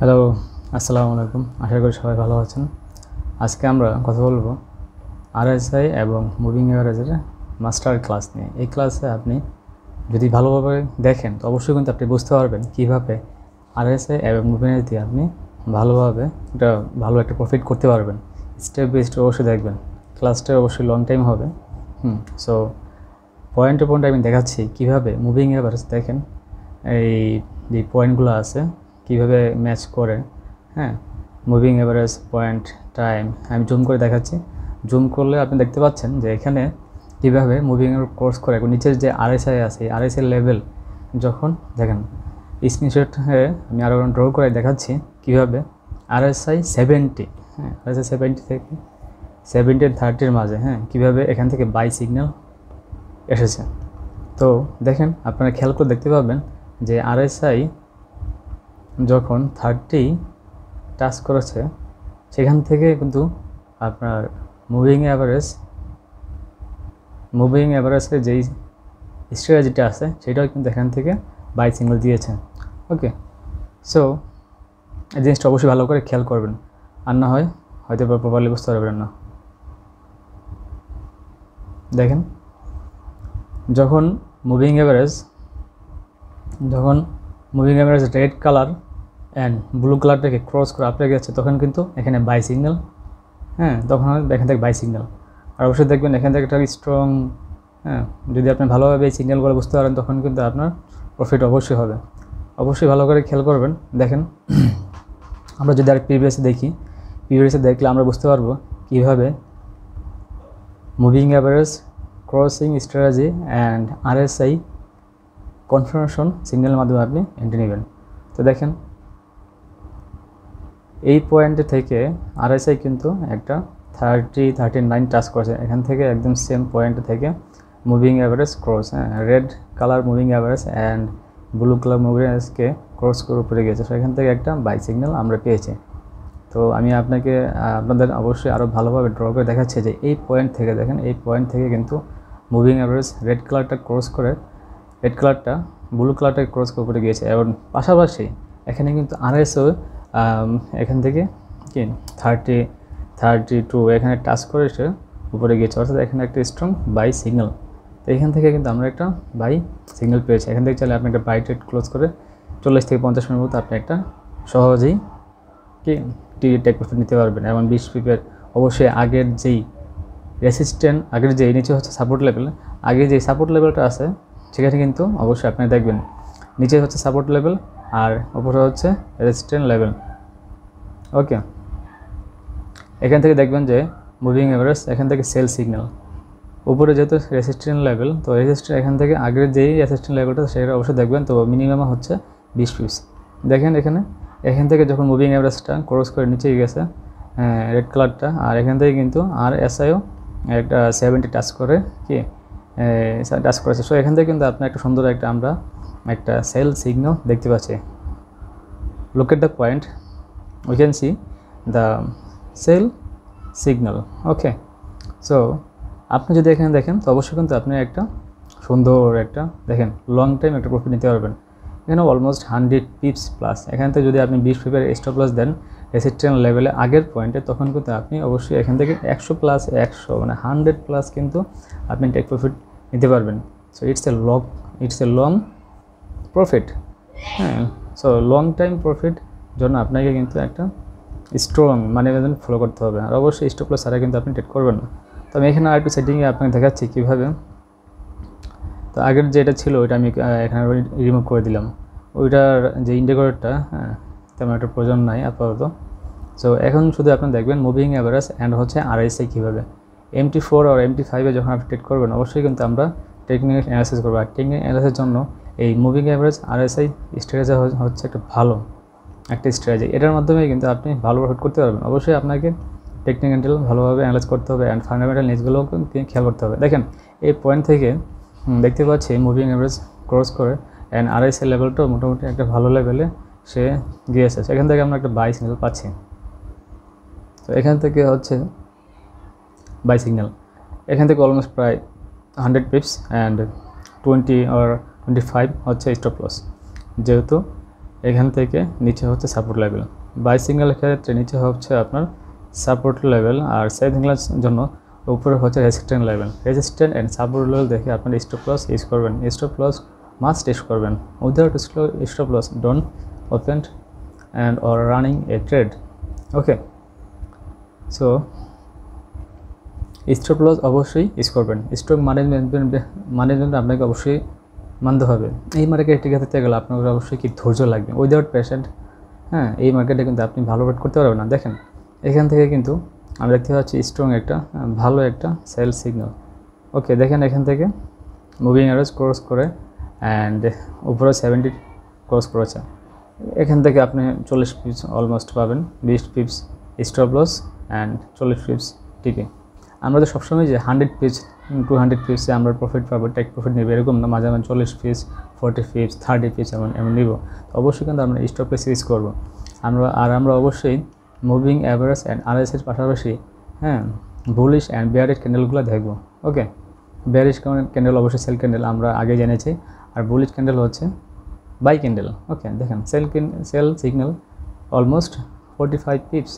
Hello, আসসালামু আলাইকুম। আশা করি সবাই ভালো আছেন। আজকে আমরা কথা বলবো আরএসআই এবং মুভিং এভারেজের মাস্টার ক্লাস নিয়ে। এই ক্লাসে আপনি যদি ভালোভাবে দেখেন তো অবশ্যই কিন্তু আপনি বুঝতে পারবেন কীভাবে আরএসআই এবং মুভিং এভারেজ দিয়ে আপনি ভালোভাবে ভালো একটা প্রফিট করতে পারবেন। স্টেপ বাই স্টেপ অবশ্যই দেখবেন। ক্লাসটা অবশ্যই লং টাইম হবে। সো পয়েন্ট টু পয়েন্ট আমি দেখাচ্ছি কীভাবে মুভিং এভারেজ দেখেন এই যে পয়েন্টগুলো আছে কীভাবে ম্যাচ করে। মুভিং এভারেজ, পয়েন্ট, টাইম আমি জুম করে দেখাচ্ছি। জুম করলে আপনি দেখতে পাচ্ছেন যে এখানে কীভাবে মুভিংয়ের কোর্স করে নিচের যে আরএসআই আছে আরএসআই লেভেল যখন দেখেন স্ক্রিনশট আমি আরও ড্র করে দেখাচ্ছি কীভাবে আরএসআই 70 আরএসআই 70 থেকে 70 30-র মাঝে কীভাবে এখান থেকে বাই সিগন্যাল এসেছে। তো দেখেন আপনারা খেয়াল করে দেখতে পাবেন যে আরএসআই যখন 30 টাচ করেছে সেখান থেকে কিন্তু আপনার মুভিং অ্যাভারেজের যেই স্ট্র্যাটেজিটা আছে সেটাও কিন্তু এখান থেকে বাই সিগন্যাল দিয়েছে। ওকে, সো এই জিনিসটা অবশ্যই ভালো করে খেয়াল করবেন, আর না হয় হয়তো প্রপারলি বুঝতে পারবেন না। দেখেন যখন moving average red colour and blue কালারটাকে ক্রস করে আপনি গেছে তখন কিন্তু এখানে বাই সিগন্যাল, তখন এখান থেকে বাই সিগন্যাল। আর অবশ্যই দেখবেন এখান থেকে একটা স্ট্রং, যদি আপনি ভালোভাবে এই সিগন্যালগুলো বুঝতে পারেন তখন কিন্তু আপনার প্রফিট অবশ্যই হবে। অবশ্যই ভালো করে খেয়াল করবেন। দেখেন আমরা যদি আর প্রিভিয়াসে দেখলে আমরা বুঝতে পারবো কীভাবে moving average, crossing strategy and RSI confirmation সিগন্যালের মাধ্যমে আপনি এন্ট্রি নেবেন। তো দেখেন এই পয়েন্ট থেকে আরএসআই কিন্তু একটা 39 টাচ করেছে। এখান থেকে একদম সেম পয়েন্ট থেকে moving average cross, red colour moving average and blue colour moving অ্যাভারেজকে ক্রস করে উপরে গেছে। সেখান থেকে একটা বাই সিগন্যাল আমরা পেয়েছি। তো আমি আপনাদের অবশ্যই আরও ভালোভাবে ড্র করে দেখাচ্ছি যে এই পয়েন্ট থেকে দেখেন, এই পয়েন্ট থেকে কিন্তু মুভিং অ্যাভারেজ রেড কালারটা ক্রস করে, রেড কালারটা ব্লু কালারটাকে ক্রস করে উপরে গিয়েছে এবং পাশাপাশি এখানে কিন্তু আরএসও এখান থেকে কি 32 এখানে টাচ করে সে উপরে গিয়েছে, অর্থাৎ এখানে একটা স্ট্রং বাই সিগন্যাল। তো এখান থেকে কিন্তু আমরা একটা বাই সিগন্যাল পেয়েছি। এখান থেকে চাইলে আপনি একটা বাই ট্রেড ক্লোজ করে 40 থেকে 50 মিনিটের মধ্যে আপনি একটা সহজেই টেক প্রফিট নিতে পারবেন। এবং 20 পিপের অবশ্যই আগের যেই রেসিস্ট্যান্ট, আগের যেই নিচে হচ্ছে সাপোর্ট লেভেল, আগে যে সাপোর্ট লেভেলটা আছে সেখানে কিন্তু অবশ্যই আপনি দেখবেন নিচে হচ্ছে সাপোর্ট লেভেল আর উপরে হচ্ছে রেসিস্ট্যান্ট লেভেল। ওকে, এখান থেকে দেখবেন যে মুভিং এভারেজ এখান থেকে সেল সিগন্যাল, উপরে যেহেতু রেসিস্ট্যান্ট লেভেল, তো রেসিস্ট্যান্ট এখান থেকে আগের যেই রেসিস্ট্যান্ট লেভেলটা সেটা অবশ্যই দেখবেন। তো মিনিমাম হচ্ছে 20 পিপস। দেখেন এখান থেকে যখন মুভিং এভারেজটা ক্রস করে নিচে গেছে রেড কালারটা, আর এখান থেকে কিন্তু আর এসআইও একটা 70 টাচ করে টাচ করেছে। সো এখান থেকে কিন্তু আপনার একটা সুন্দর আমরা একটা সেল সিগন্যাল দেখতে পাচ্ছি। Look at the point, we can see the sell signal. Okay, so আপনি যদি এখানে দেখেন তো অবশ্যই কিন্তু আপনি একটা সুন্দর দেখেন লং টাইম একটা প্রফিট নিতে পারবেন। এখানে অলমোস্ট 100 পিপস প্লাস। এখান থেকে যদি আপনি 20 পিপের স্টপ লস দেন রেসিস্ট্যান্ট লেভেলে আগের পয়েন্টে, তখন কিন্তু আপনি অবশ্যই এখান থেকে 100 প্লাস 100 প্লাস কিন্তু আপনি টেক প্রফিট নিতে পারবেন। So it's a long profit. So long time profit জন্য আপনাকে কিন্তু একটা স্ট্রং মানি ম্যানেজমেন্ট ফলো করতে হবে। আর অবশ্যই স্টপ লস ছাড়া কিন্তু আপনি ট্রেড করবেন না। তো আমি এখানে আরেকটু সেটিংয়ে আপনাকে দেখাচ্ছি কীভাবে। তো আগের যেটা ছিল ওইটা আমি এখানে রিমুভ করে দিলাম। ওইটার যে ইন্ডিকেটরটা তেমন একটা প্রয়োজন নাই আপাতত। সো এখন শুধু আপনি দেখবেন মুভিং অ্যাভারেজ অ্যান্ড হচ্ছে আরএসআই কীভাবে MT4 আর MT5-এ যখন আপনি ট্রেড করবেন অবশ্যই কিন্তু আমরা টেকনিক্যাল অ্যানালাইসিস করবো। আর টেকনিক্যাল অ্যানালাইসিসের জন্য এই মুভিং অ্যাভারেজ আরএসআই স্ট্র্যাটেজি হচ্ছে একটা ভালো স্ট্র্যাটেজি। এটার মাধ্যমে কিন্তু আপনি ভালো প্রফিট করতে পারবেন। অবশ্যই আপনাকে টেকনিক্যাল ভালোভাবে অ্যানালাইজ করতে হবে অ্যান্ড ফান্ডামেন্টাল নিউজগুলোকে খেয়াল করতে হবে। দেখেন এই পয়েন্ট থেকে দেখতে পাচ্ছি মুভিং অ্যাভারেজ ক্রস করে অ্যান্ড আরএসআই লেভেলটাও মোটামুটি একটা ভালো লেভেলে সে গিয়েছে। সেখান থেকে আমরা একটা বাই সিগন্যাল পাচ্ছি। তো এখান থেকে হচ্ছে বাই সিগন্যাল, এখান থেকে অলমোস্ট প্রায় 100 পিপস অ্যান্ড 20 or 25 হচ্ছে স্টপ লস। যেহেতু এখান থেকে নিচে হচ্ছে সাপোর্ট লেভেল। বাই সিগন্যালের ক্ষেত্রে নিচে হচ্ছে আপনার সাপোর্ট লেভেল, আর সেল সিগন্যালের জন্য উপরে হচ্ছে resistant level. Resistant and support level দেখে আপনার স্টপ লস ইউজ করবেন। স্টপ লস মাস্ট ইউজ করবেন। Without stop loss don't open and or running a trade. Okay, so stop loss অবশ্যই ইউজ করবেন। স্টক ম্যানেজমেন্ট আপনাকে অবশ্যই মানতে হবে। এই মার্কেটে টিকে থাকতে গেলে আপনার অবশ্যই কি ধৈর্য লাগবে। উইদাউট পেশেন্ট এই মার্কেটে কিন্তু আপনি ভালো ওয়েট করতে পারবেন না। দেখেন এখান থেকে কিন্তু আমি দেখতে পাচ্ছি স্ট্রং একটা ভালো একটা সেল সিগন্যাল। ওকে, দেখেন এখান থেকে মুভিং অ্যাভারেজ ক্রস করে অ্যান্ড উপরে 70 ক্রস করেছে। এখান থেকে আপনি 40 পিপস অলমোস্ট পাবেন, 20 pips stop loss and 40 pips TP. আমরা তো সবসময় যে 100 পিপস 200 পিপসে আমরা প্রফিট পাবো, টেক প্রফিট নেবে এরকম না। মাঝে মাঝে 40 পিপস 40 পিপস 30 পিপস এমন নিব। তো অবশ্যই কিন্তু আমরা স্টপ লস ইউজ করবো। আমরা অবশ্যই মুভিং অ্যাভারেজ অ্যান্ড আরএসআইয়ের পাশাপাশি বুলিশ অ্যান্ড বেয়ারিশ ক্যান্ডেলগুলো দেখবো। ওকে, বেয়ারিশ ক্যান্ডেল অবশ্যই সেল ক্যান্ডেল আমরা আগে জেনেছি, আর বুলিশ ক্যান্ডেল হচ্ছে বাই ক্যান্ডেল। ওকে, দেখেন সেল সিগন্যাল অলমোস্ট 45 পিপস,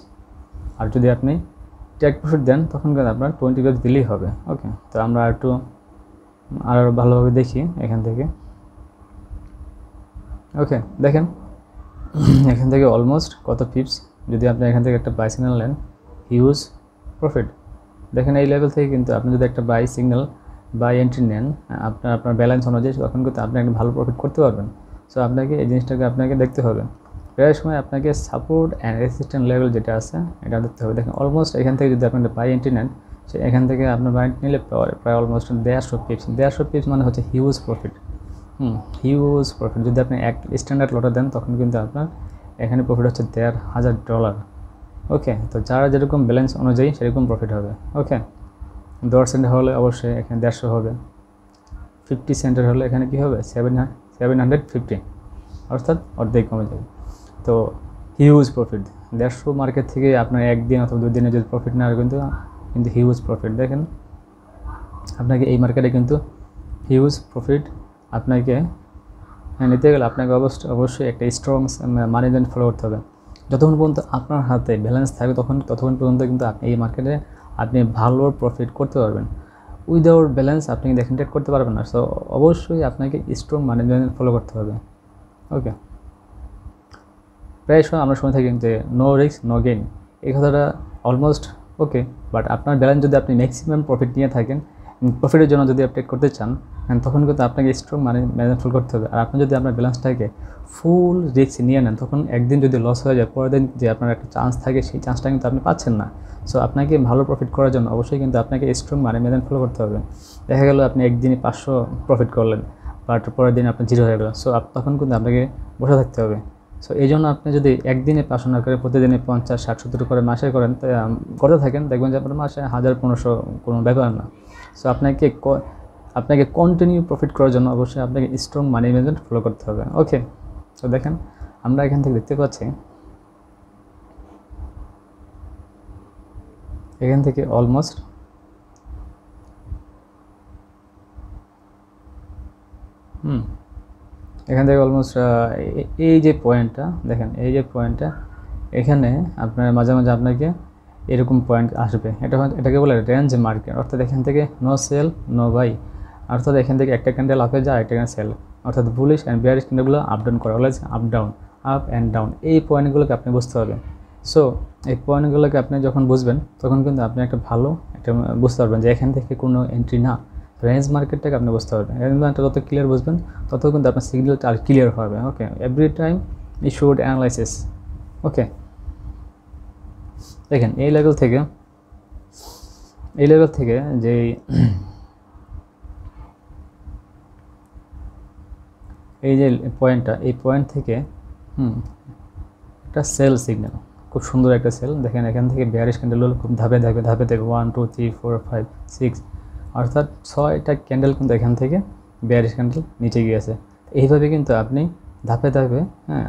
আর যদি আপনি টেক প্রফিট দেন তখন কিন্তু আপনার 20 পিপস দিলেই হবে। ওকে, তো আমরা আরও ভালোভাবে দেখি এখান থেকে। ওকে, দেখেন এখান থেকে অলমোস্ট কত পিপস, যদি আপনি এখান থেকে একটা বাই সিগন্যাল নেন হিউজ প্রফিট। দেখেন এই লেভেল থেকে কিন্তু আপনি যদি একটা বাই সিগন্যাল বাই এন্ট্রি নেন আপনার ব্যালেন্স অনুযায়ী, তখন কিন্তু আপনি একটা ভালো প্রফিট করতে পারবেন। সো আপনাকে এই জিনিসটাকে আপনাকে দেখতে হবে। প্রায় সময় আপনাকে সাপোর্ট অ্যান্ড রেজিস্ট্যান্ট লেভেল যেটা আছে এটা দেখতে হবে। দেখেন অলমোস্ট এখান থেকে যদি আপনি বাই এন্ট্রি নেন, এখান থেকে আপনার বাই এন্ট্রি নিলে প্রায় অলমোস্ট 150 পিপস। 150 পিপস মানে হচ্ছে হিউজ প্রফিট। Huge profit. যদি আপনি এক স্ট্যান্ডার্ড লটে দেন তখন কিন্তু আপনার এখানে প্রফিট হচ্ছে $1,500। ওকে, তো যারা যেরকম ব্যালেন্স অনুযায়ী সেরকম প্রফিট হবে। ওকে, 10 সেন্ট হলে অবশ্যই এখানে 150 হবে, 50 সেন্টের হলে এখানে কী হবে 750, অর্থাৎ অর্ধেক কমে যাবে। তো হিউজ প্রফিট। 150 মার্কেট থেকে আপনার একদিন অথবা 2 দিনে যদি প্রফিট নেওয়ার কিন্তু হিউজ প্রফিট। দেখেন আপনাকে এই মার্কেটে কিন্তু হিউজ প্রফিট আপনাকে নিতে গেলে আপনাকে অবশ্যই একটা স্ট্রং ম্যানেজমেন্ট ফলো করতে হবে। যতক্ষণ পর্যন্ত আপনার হাতে ব্যালেন্স থাকবে ততক্ষণ পর্যন্ত কিন্তু আপনি এই মার্কেটে আপনি ভালো প্রফিট করতে পারবেন। উইদাউট ব্যালেন্স আপনি দেখেন ট্রেড করতে পারবেন না। সো অবশ্যই আপনাকে স্ট্রং ম্যানেজমেন্ট ফলো করতে হবে। ওকে, প্রায় সময় আমরা শুনে থাকি যে নো রিস্ক নো গেইন, এই কথাটা অলমোস্ট ওকে, বাট আপনার ব্যালেন্স যদি আপনি ম্যাক্সিমাম প্রফিট নিয়ে থাকেন, প্রফিটের জন্য যদি আপনি ট্রেড করতে চান তখন কিন্তু আপনাকে স্ট্রং ম্যানেজমেন্ট ফলো করতে হবে। আর আপনি যদি আপনার ব্যালেন্সটাকে ফুল রিস্ক নিয়ে নেন, তখন একদিন যদি লস হয়ে যায়, পরের দিন যে আপনার একটা চান্স থাকে সেই চান্সটা কিন্তু আপনি পাচ্ছেন না। সো আপনাকে ভালো প্রফিট করার জন্য অবশ্যই কিন্তু আপনাকে স্ট্রং ম্যানেজমেন্ট ফলো করতে হবে। দেখা গেল আপনি একদিনে 500 প্রফিট করলেন, বাট পরের দিন আপনার 0 হয়ে গেল। সো তখন কিন্তু আপনাকে বসে থাকতে হবে। সো এই জন্য আপনি যদি একদিনে 500 না করে প্রতিদিনে 50, 60, 70 করে মাসে করেন, করতে থাকেন, দেখবেন যে আপনার মাসে 1000, 1500 কোনো ব্যাপার না। সো আপনাকে কন্টিনিউ প্রফিট করার জন্য অবশ্যই আপনাকে স্ট্রং মানি ম্যানেজমেন্ট ফলো করতে হবে। ওকে, তো দেখেন আমরা এখান থেকে দেখতে পাচ্ছি এখান থেকে অলমোস্ট এখান থেকে অলমোস্ট এই যে পয়েন্টটা দেখেন, এই যে পয়েন্টটা এখানে আপনার মাঝে মাঝে আপনাকে এরকম পয়েন্ট আসবে। এটাকে বলে রেঞ্জ মার্কেট। অর্থাৎ এখান থেকে নো সেল নো বাই, অর্থাৎ এখান থেকে একটা ক্যান্ডেল আপে যায়, একটা ক্যান্ডেল সেল, অর্থাৎ বুলিশ অ্যান্ড বিয়ারিশ ক্যান্ডেলগুলো আপ ডাউন করে, always up down, up and down. এই পয়েন্টগুলোকে আপনি বুঝতে হবে। সো এই পয়েন্টগুলোকে আপনি যখন বুঝবেন তখন কিন্তু আপনি একটা ভালো বুঝতে পারবেন যে এখান থেকে কোনো এন্ট্রি না। রেঞ্জ মার্কেটটাকে আপনি বুঝতে পারবেন। রেঞ্জ মার্কেটটা যত ক্লিয়ার বুঝবেন তত কিন্তু আপনার সিগন্যালটা আর ক্লিয়ার হবে। Okay, every time we should analysis. Okay, দেখেন এই লেভেল থেকে যে এই যে পয়েন্টটা, এই পয়েন্ট থেকে একটা সেল সিগন্যাল, খুব সুন্দর একটা সেল। দেখেন এখান থেকে বিয়ারিশ ক্যান্ডেলগুলো খুব ধাপে 1 2 3 4 5 6, অর্থাৎ 6টা ক্যান্ডেল কিন্তু এখান থেকে বিয়ারিশ ক্যান্ডেল নিচে গিয়েছে। এইভাবে কিন্তু আপনি ধাপে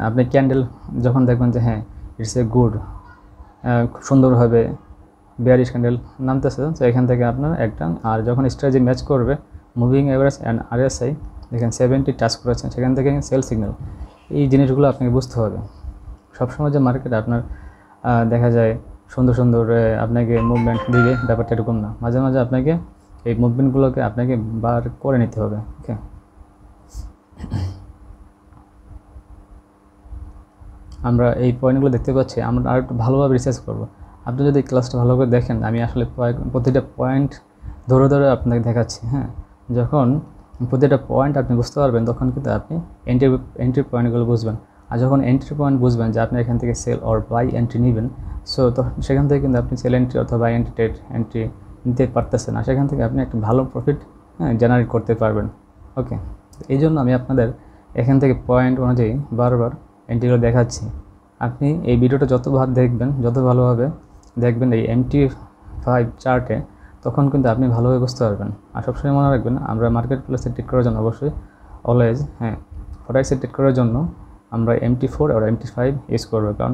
আপনি ক্যান্ডেল যখন দেখবেন যে ইটস এ গুড, খুব সুন্দরভাবে বিয়ারিশ ক্যান্ডেল নামতেছে, তো এখান থেকে আপনার একটা, আর যখন স্ট্র্যাটেজি ম্যাচ করবে মুভিং অ্যাভারেজ অ্যান্ড আরএসআই দেখেন 70 টাচ করেছেন, সেখান থেকে সেল সিগন্যাল। এই জিনিসগুলো আপনাকে বুঝতে হবে। সবসময় যে মার্কেটে আপনার দেখা যায় সুন্দর সুন্দর আপনাকে মুভমেন্ট দিবে, ব্যাপারটা এরকম না। মাঝে মাঝে আপনাকে এই মুভমেন্টগুলোকে আপনাকে বার করে নিতে হবে। ওকে, আমরা এই পয়েন্টগুলো দেখতে পাচ্ছি, আমরা আর একটু ভালোভাবে রিসার্চ করব। আপনি যদি ক্লাসটা ভালো করে দেখেন, আমি আসলে প্রতিটা পয়েন্ট ধরে ধরে আপনাকে দেখাচ্ছি। হ্যাঁ, যখন প্রতিটা পয়েন্ট আপনি বুঝতে পারবেন তখন কিন্তু আপনি এন্ট্রি পয়েন্টগুলো বুঝবেন। আর যখন এন্ট্রি পয়েন্ট বুঝবেন যে আপনি এখান থেকে সেল অর বাই এন্ট্রি নেবেন, সো তখন সেখান থেকে কিন্তু আপনি সেল এন্ট্রি অথবা বাই এন্ট্রি নিতে পারতেছেন, আর সেখান থেকে আপনি একটা ভালো প্রফিট জেনারেট করতে পারবেন। ওকে, এই জন্য আমি আপনাদের এখান থেকে পয়েন্ট অনুযায়ী বারবার এন্ট্রিগুলো দেখাচ্ছি। আপনি এই ভিডিওটা যতবার দেখবেন, যত ভালোভাবে দেখবেন এই MT5 চার্টে, তখন কিন্তু আপনি ভালোভাবে বুঝতে পারবেন। আর সবসময় মনে রাখবেন, আমরা মার্কেট প্লেসে ট্রেড করার জন্য অবশ্যই অলওয়েজ ফরেক্সে ট্রেড করার জন্য আমরা MT4 আর MT5 ইউজ করবো। কারণ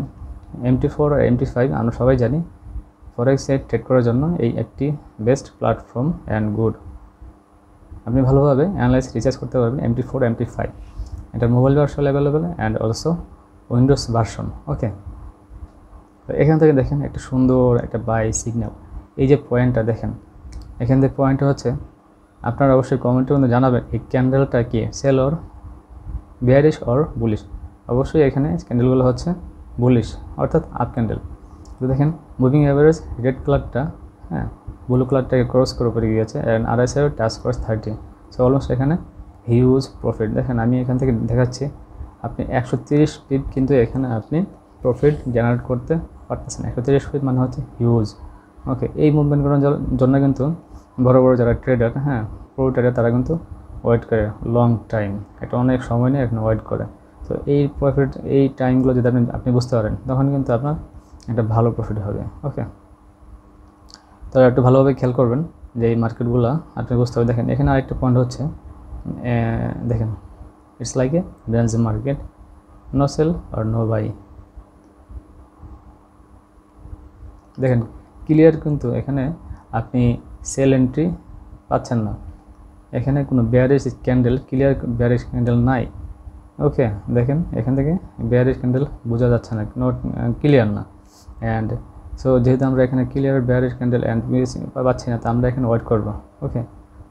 MT4 আর MT5 আমরা সবাই জানি ফরেক্সে ট্রেড করার জন্য এই একটি বেস্ট প্ল্যাটফর্ম অ্যান্ড গুড। আপনি ভালোভাবে অ্যানালাইজ রিসার্চ করতে পারবেন MT4 MT5। এটার mobile version available and also windows version. Okay, তো এখান থেকে দেখেন একটা সুন্দর একটা বাই সিগন্যাল। এই যে পয়েন্টটা দেখেন, এখান থেকে পয়েন্টটা হচ্ছে, আপনারা অবশ্যই কমেন্টের মধ্যে জানাবেন এই ক্যান্ডেলটা কি sell or bearish or bullish. অবশ্যই এখানে ক্যান্ডেলগুলো হচ্ছে বুলিশ, অর্থাৎ আপ ক্যান্ডেল। তো দেখেন মুভিং অ্যাভারেজ রেড কালারটা ব্লু কালারটাকে ক্রস করে উপরে গিয়েছে and RSI touch cross 30। So almost এখানে হিউজ প্রফিট। দেখেন আমি এখান থেকে দেখাচ্ছি, আপনি 130 পিপ কিন্তু এখানে আপনি প্রফিট জেনারেট করতে পারতেছেন। 130 পিপ মানে হচ্ছে হিউজ। ওকে, এই মুভমেন্টগুলোর জন্য কিন্তু বড় বড় যারা ট্রেডার, প্রো ট্রেডার, তারা কিন্তু ওয়েট করে লং টাইম, একটা অনেক সময় নিয়ে এখানে ওয়েট করে। তো এই প্রফিট, এই টাইমগুলো যদি আপনি বুঝতে পারেন, তখন কিন্তু আপনার একটা ভালো প্রফিট হবে। ওকে, তো একটু ভালোভাবে খেয়াল করবেন যে এই মার্কেটগুলো আপনি বুঝতে হবে। দেখেন এখানে আরেকটা পয়েন্ট হচ্ছে, দেখেন it's like a range market, no sell আর নো বাই। দেখেন ক্লিয়ার কিন্তু এখানে আপনি সেল এন্ট্রি পাচ্ছেন না, এখানে কোনো bearish candle, clear bearish candle নাই। ওকে, দেখেন এখান থেকে বেয়ারিশ ক্যান্ডেল বোঝা যাচ্ছে না, নট ক্লিয়ার না। অ্যান্ড সো যেহেতু আমরা এখানে ক্লিয়ার বেয়ারিশ ক্যান্ডেল অ্যান্ড পাচ্ছি না, তো আমরা এখানে ওয়েট করবো। Okay,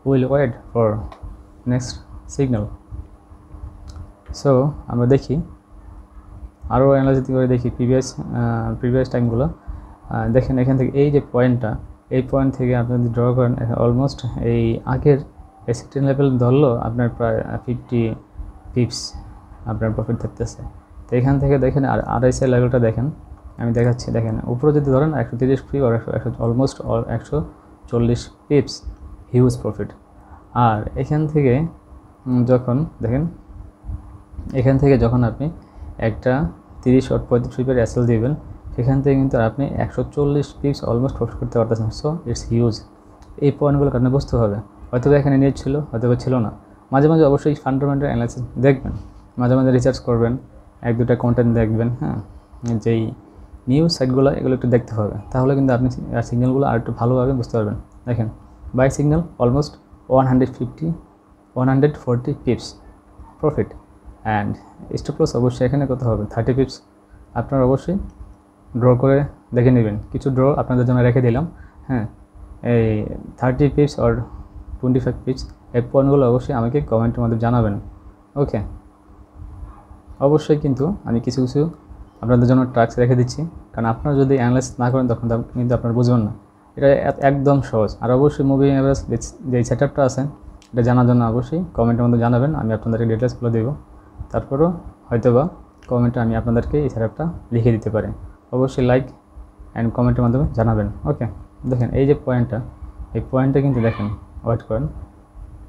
will wait for next signal. So আমরা দেখি, আরও অ্যানালাইসিস করে দেখি প্রিভিয়াস টাইমগুলো। দেখেন এখান থেকে এই যে পয়েন্টটা, এই পয়েন্ট থেকে আপনি যদি ড্র করেন, অলমোস্ট এই আগের এসিটেন লেভেল ধরলো আপনার প্রায় 50 পিপস আপনার প্রফিট থাকতেছে। তো এখান থেকে দেখেন আর RSI লেভেলটা দেখেন, আমি দেখাচ্ছি। দেখেন উপরে যদি ধরেন 130 পিপ আর অলমোস্ট 140 পিপস, হিউজ প্রফিট। আর এখান থেকে যখন দেখেন, এখান থেকে যখন আপনি একটা 30 আর 35 পিপের SL দিবেন, সেখান থেকে কিন্তু আপনি 140 পিপস অলমোস্ট প্রফিট করতে পারতেছেন। So it's huge. এই পয়েন্টগুলো কারণে বুঝতে হবে, হয়তো এখানে নিয়ে ছিল, হয়তো ছিল না। মাঝে মাঝে অবশ্যই ফান্ডামেন্টাল অ্যানালাইসিস দেখবেন, মাঝে মাঝে রিসার্চ করবেন, 1-2টা কন্টেন্ট দেখবেন। যেই নিউজ সাইটগুলো, এগুলো একটু দেখতে হবে, তাহলে কিন্তু আপনি সিগন্যালগুলো আর একটু ভালোভাবে বুঝতে পারবেন। দেখেন buy signal almost 140 pips profit, and stop loss অবশ্যই এখানে কত হবে, 30 পিপস। আপনারা অবশ্যই ড্র করে দেখে নেবেন। কিছু ড্র আপনাদের জন্য রেখে দিলাম। এই 30 পিপস আর 25 পিপস, এই পয়েন্টগুলো অবশ্যই আমাকে কমেন্টের মধ্যে জানাবেন। ওকে, অবশ্যই কিন্তু আমি কিছু কিছু আপনাদের জন্য ট্রাক্স রেখে দিচ্ছি, কারণ আপনারা যদি অ্যানালাইস না করেন তখন কিন্তু আপনারা বুঝবেন না। এটা একদম সহজ। আর অবশ্যই মুভিং অ্যাভারেজ যে সেটআপটা আছে, এটা জানার জন্য অবশ্যই কমেন্টের মধ্যে জানাবেন, আমি আপনাদেরকে ডিটেলসগুলো দেবো। তারপরেও হয়তোবা কমেন্টে আমি আপনাদেরকে এই সেটআপটা লিখে দিতে পারি। অবশ্যই লাইক অ্যান্ড কমেন্টের মাধ্যমে জানাবেন। ওকে, দেখেন এই যে পয়েন্টটা, এই পয়েন্টটা কিন্তু দেখেন, ওয়েট করেন,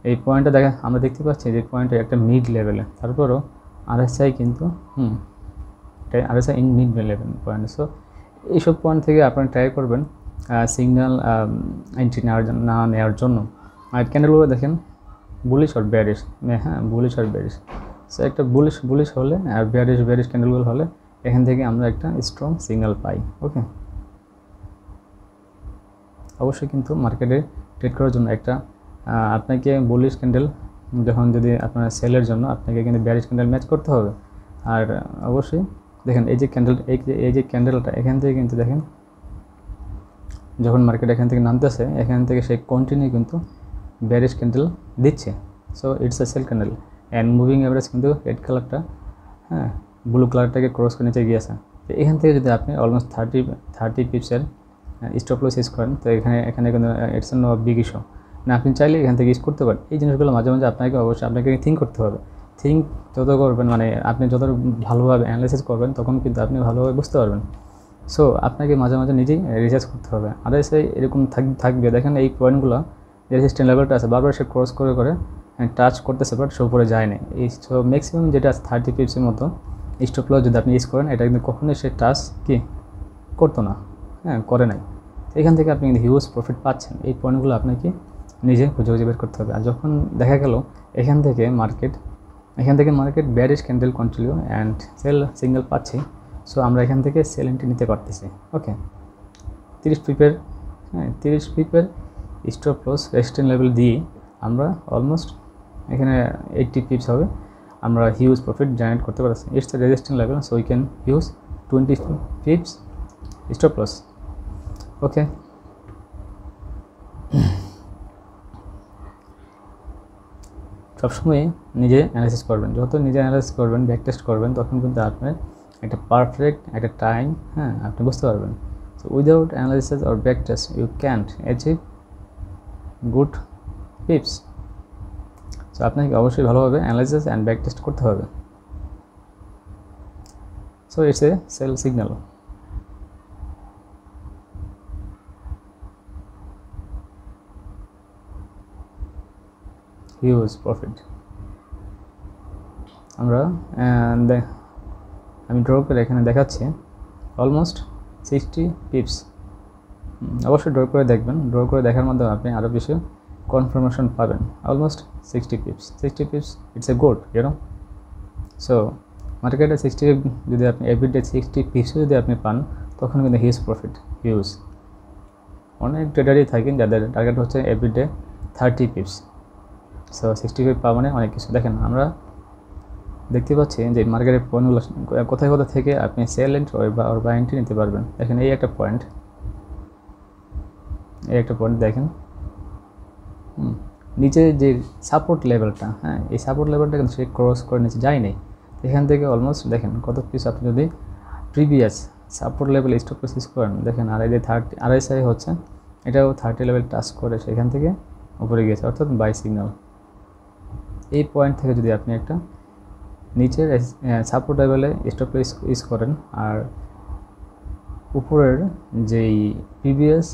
এই পয়েন্টটা দেখেন, আমরা দেখতে পাচ্ছি যে পয়েন্টটা একটা মিড লেভেলে, তারপরও RSI কিন্তু RSI in mid level point. So এইসব পয়েন্ট থেকে আপনারা ট্রাই করবেন সিগন্যাল এন্ট্রি নেওয়ার জন্য। আর ক্যান্ডেলগুলো দেখেন বুলিশ আর বেয়ারিশ, বুলিশ আর বেয়ারিশ। সো একটা বুলিশ হলে আর বেয়ারিশ ক্যান্ডেলগুলো হলে এখান থেকে আমরা একটা স্ট্রং সিগন্যাল পাই। ওকে, অবশ্যই কিন্তু মার্কেটে ট্রেড করার জন্য একটা আপনাকে বুলিশ ক্যান্ডেল যখন যদি আপনার সেলের জন্য আপনাকে কিন্তু বেয়ারিশ ক্যান্ডেল ম্যাচ করতে হবে। আর অবশ্যই দেখেন এই যে ক্যান্ডেল, এই যে ক্যান্ডেলটা এখান থেকে কিন্তু দেখেন যখন মার্কেট এখান থেকে নামতেছে এখান থেকে সে কন্টিনিউ কিন্তু বেয়ারিশ ক্যান্ডেল দিচ্ছে। So it's a sell candle and moving average কিন্তু রেড কালারটা, হ্যাঁ, ব্লু কালারটাকে ক্রস করে নিচে গিয়েছে। তো এখান থেকে যদি আপনি অলমোস্ট 30 পিপসের স্টপ লস ইউজ করেন, তো এখানে কিন্তু ইটস নো বিগ ইস্যু না, আপনি চাইলে এখান থেকে ইউজ করতে পারেন। এই জিনিসগুলো মাঝে মাঝে আপনাকে থিঙ্ক করতে হবে। থিঙ্ক যত করবেন, মানে আপনি যত ভালোভাবে অ্যানালাইসিস করবেন তখন কিন্তু আপনি ভালোভাবে বুঝতে পারবেন। সো আপনাকে মাঝে মাঝে নিজেই রিসার্চ করতে হবে। আদারওয়াইজ এরকম থাকবে। দেখেন এই পয়েন্টগুলো যে রেজিস্ট্যান্ট লেভেলটা আছে বারবার সে ক্রস করে টাচ করতেছে, বাট সে উপরে যায় না। এই সো ম্যাক্সিমাম যেটা আছে 30 পিপসের মতো স্টপ লস যদি আপনি ইউজ করেন, এটা কিন্তু কখনোই সে টাচ করতো না, হ্যাঁ, করে নাই। এখান থেকে আপনি কিন্তু হিউজ প্রফিট পাচ্ছেন। এই পয়েন্টগুলো আপনাকে নিজে খুঁজে বের করতে হবে। আর যখন দেখা গেল এখান থেকে market bearish candle continue and sell signal পাচ্ছি, সো আমরা এখান থেকে সেল এন্ট্রি নিতে পারতেছি। ওকে, 30 পিপের স্টপ লস রেজিস্ট্যান্ট লেভেল দিয়ে আমরা অলমোস্ট এখানে 80 পিপস হবে, আমরা হিউজ প্রফিট জেনারেট করতে পারছি। It's a resistant level, so we can use 20 pips stop loss. Okay, সবসময় নিজে অ্যানালাইসিস করবেন। যত নিজে অ্যানালাইসিস করবেন, ব্যাক টেস্ট করবেন, তখন কিন্তু আপনার একটা পারফেক্ট একটা টাইম, হ্যাঁ, আপনি বুঝতে পারবেন। So without analysis or back test you can't achieve good tips. So আপনাকে অবশ্যই ভালোভাবে অ্যানালাইসিস অ্যান্ড ব্যাক টেস্ট করতে হবে। So it's a sell signal. Huge profit আমি ড্র করে এখানে দেখাচ্ছি অলমোস্ট 60 পিপস। অবশ্যই ড্র করে দেখবেন। ড্র করে দেখার মাধ্যমে আপনি আরও বেশি কনফার্মেশন পাবেন। Almost 60 pips it's a good, you know. So মার্কেটে 60 যদি আপনি এভরিডে 60 পিপস যদি আপনি পান, তখন কিন্তু হিউজ প্রফিট, হিউজ। অনেক ট্রেডারই থাকেন যাদের টার্গেট হচ্ছে এভরিডে 30 পিপস। সো 65 পাওয়া মানে অনেক কিছু। দেখেন আমরা দেখতে পাচ্ছি যে মার্কেটের পয়েন্টগুলো কোথায় থেকে আপনি sell entry or buy entry নিতে পারবেন। দেখেন এই একটা পয়েন্ট দেখেন, নিচে যে সাপোর্ট লেভেলটা, হ্যাঁ, এই সাপোর্ট লেভেলটা কিন্তু সে ক্রস করে নিচে যায়নি। এখান থেকে অলমোস্ট দেখেন কত পিস আপনি যদি previous support level stop loss use করেন, দেখেন আর এই যে 30 RSI হচ্ছে, এটাও 30 লেভেল টাচ করে সেখান থেকে উপরে গিয়েছে, অর্থাৎ বাই সিগন্যাল। এই পয়েন্ট থেকে যদি আপনি একটা নিচের সাপোর্ট লেভেলে স্টপ লস ইউজ করেন আর উপরের যেই প্রিভিয়াস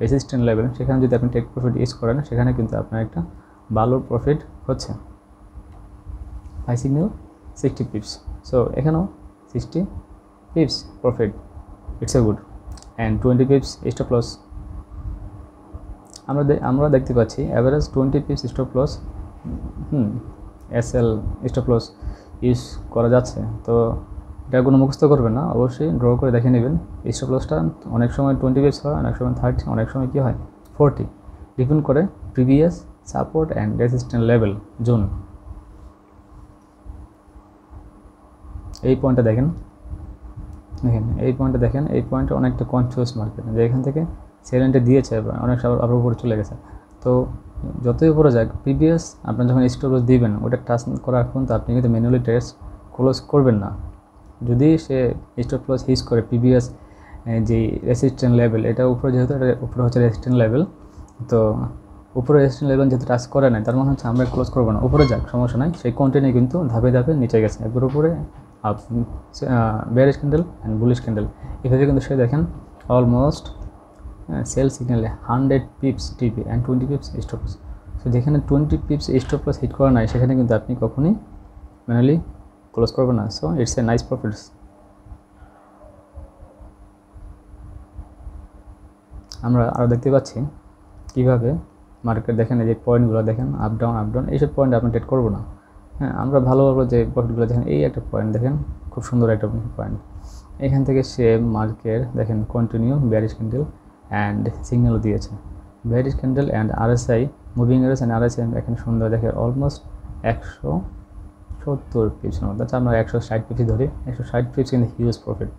রেজিস্ট্যান্ট লেভেল সেখানে যদি আপনি টেক প্রফিট ইউজ করেন, সেখানে কিন্তু আপনার একটা ভালো প্রফিট হচ্ছে। বাই সিগন্যাল 60 পিপস, সো এখানেও 60 pips profit, it's a good. And 20 pips stop loss আমরা দেখতে পাচ্ছি average 20 pips stop loss, SL stop loss use করা যাচ্ছে। তো এটা কোনো মুখস্থ করবেন না, অবশ্যই ড্র করে দেখে নেবেন। স্টপ লসটা অনেক সময় 20 পিপস হয়, অনেক সময় 30, অনেক সময় কী হয় 40, ডিপেন্ড করে previous support and resistant level zone. এই পয়েন্টটা দেখেন, এই পয়েন্টটা অনেকটা কনফিউজ মার্কেট, যে এখান থেকে সেল এন্ট্রি দিয়েছে অনেক আবার উপরে চলে গেছে। তো যতই উপরে যাক, প্রিভিয়াস আপনার যখন স্টপ লস দিবেন ওটা টাচ করার এখন তো আপনি কিন্তু ম্যানুয়ালি ট্রেড ক্লোজ করবেন না। যদি সে স্টপ লস ইউজ করে প্রিভিয়াস যে রেজিস্ট্যান্ট লেভেল, এটা উপরে যেহেতু এটা উপরে হচ্ছে রেজিস্ট্যান্ট লেভেল, তো উপরে রেজিস্ট্যান্ট লেভেল যেহেতু টাচ করে নাই, তার মানে হচ্ছে আমরা ক্লোজ করবো না। উপরে যাক সমস্যা নাই, সেই কন্টিনিউ কিন্তু ধাপে ধাপে নিচে গেছে, একবার উপরে up bearish candle and bullish candle, এভাবে কিন্তু সে দেখেন অলমোস্ট সেল সিগন্যালে 100 pips TP and 20 pips stop loss. So যেখানে 20 পিপস স্টপ লস হিট করা নাই, সেখানে কিন্তু আপনি কখনই ম্যানুয়ালি ক্লোজ করবেন না। So it's a nice profits. আমরা আরও দেখতে পাচ্ছি কীভাবে মার্কেট, দেখেন এই যে পয়েন্টগুলো দেখেন আপ ডাউন, এইসব পয়েন্ট আপনি ট্রেড করবো না। হ্যাঁ, আমরা ভালো যে প্রফিটগুলো দেখেন, এই একটা পয়েন্ট দেখেন, খুব সুন্দর একটা পয়েন্ট। এখান থেকে সে মার্কেট দেখেন কন্টিনিউ বেয়ারিশ ক্যান্ডেল অ্যান্ড সিগন্যালও দিয়েছে। Bearish candle and RSI moving average and RSI এখানে সুন্দর দেখে অলমোস্ট 70 পিপসের মতো। আচ্ছা আমরা 160 পিপস ধরি, 160 পিপস কিন্তু হিউজ প্রফিট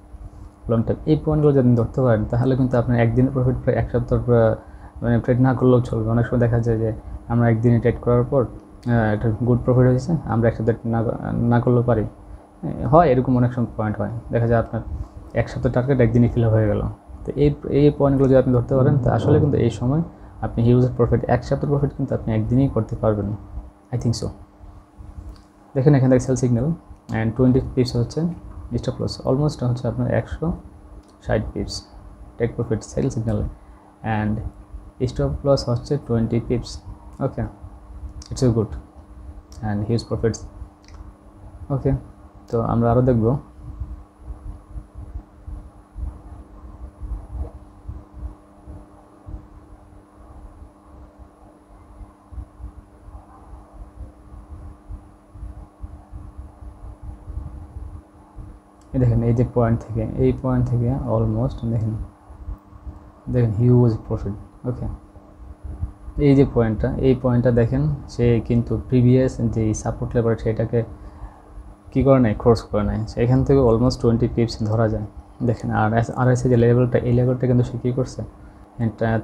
লং টাইম। এই পয়েন্টগুলো যদি ধরতে পারেন তাহলে কিন্তু আপনার একদিনের প্রফিট প্রায় এক সপ্তাহ মানে ট্রেড না করলেও চলবে। অনেক সময় দেখা যায় যে আমরা একদিনে ট্রেড করার পর একটা গুড প্রফিট হয়েছে, আমরা এক সপ্তাহ না করলেও পারি, হয় এরকম অনেক সময় পয়েন্ট হয়, দেখা যায় আপনার এক সপ্তাহ টার্গেট একদিনই ফিল হয়ে গেল। তো এই পয়েন্টগুলো যদি আপনি ধরতে পারেন তা আসলে কিন্তু এই সময় আপনি হিউজ প্রফিট, এক সপ্তাহ প্রফিট কিন্তু আপনি একদিনই করতে পারবেন, আই থিঙ্ক সো। দেখেন এখান থেকে সেল সিগন্যাল অ্যান্ড 20 পিপস হচ্ছে স্টপ লস, অলমোস্ট হচ্ছে আপনার 160 পিপস টেক প্রফিট সেল সিগন্যালে, অ্যান্ড স্টপ লস হচ্ছে 20 pips. Okay, it's good and huge profits. Okay, তো আমরা আরও দেখব। দেখেন এই যে পয়েন্ট থেকে, এই পয়েন্ট থেকে অলমোস্ট দেখেন হিউজ প্রফিট। ওকে, এই যে পয়েন্টটা, এই পয়েন্টটা দেখেন সে কিন্তু প্রিভিয়াস যে সাপোর্ট লেভেল সেটাকে কী করে নেয়, ক্রস করে নেয়, এখান থেকে অলমোস্ট 20 পিপস ধরা যায়। দেখেন আর এসে যে লেভেলটা, এই লেভেলটা কিন্তু সে কী করছে,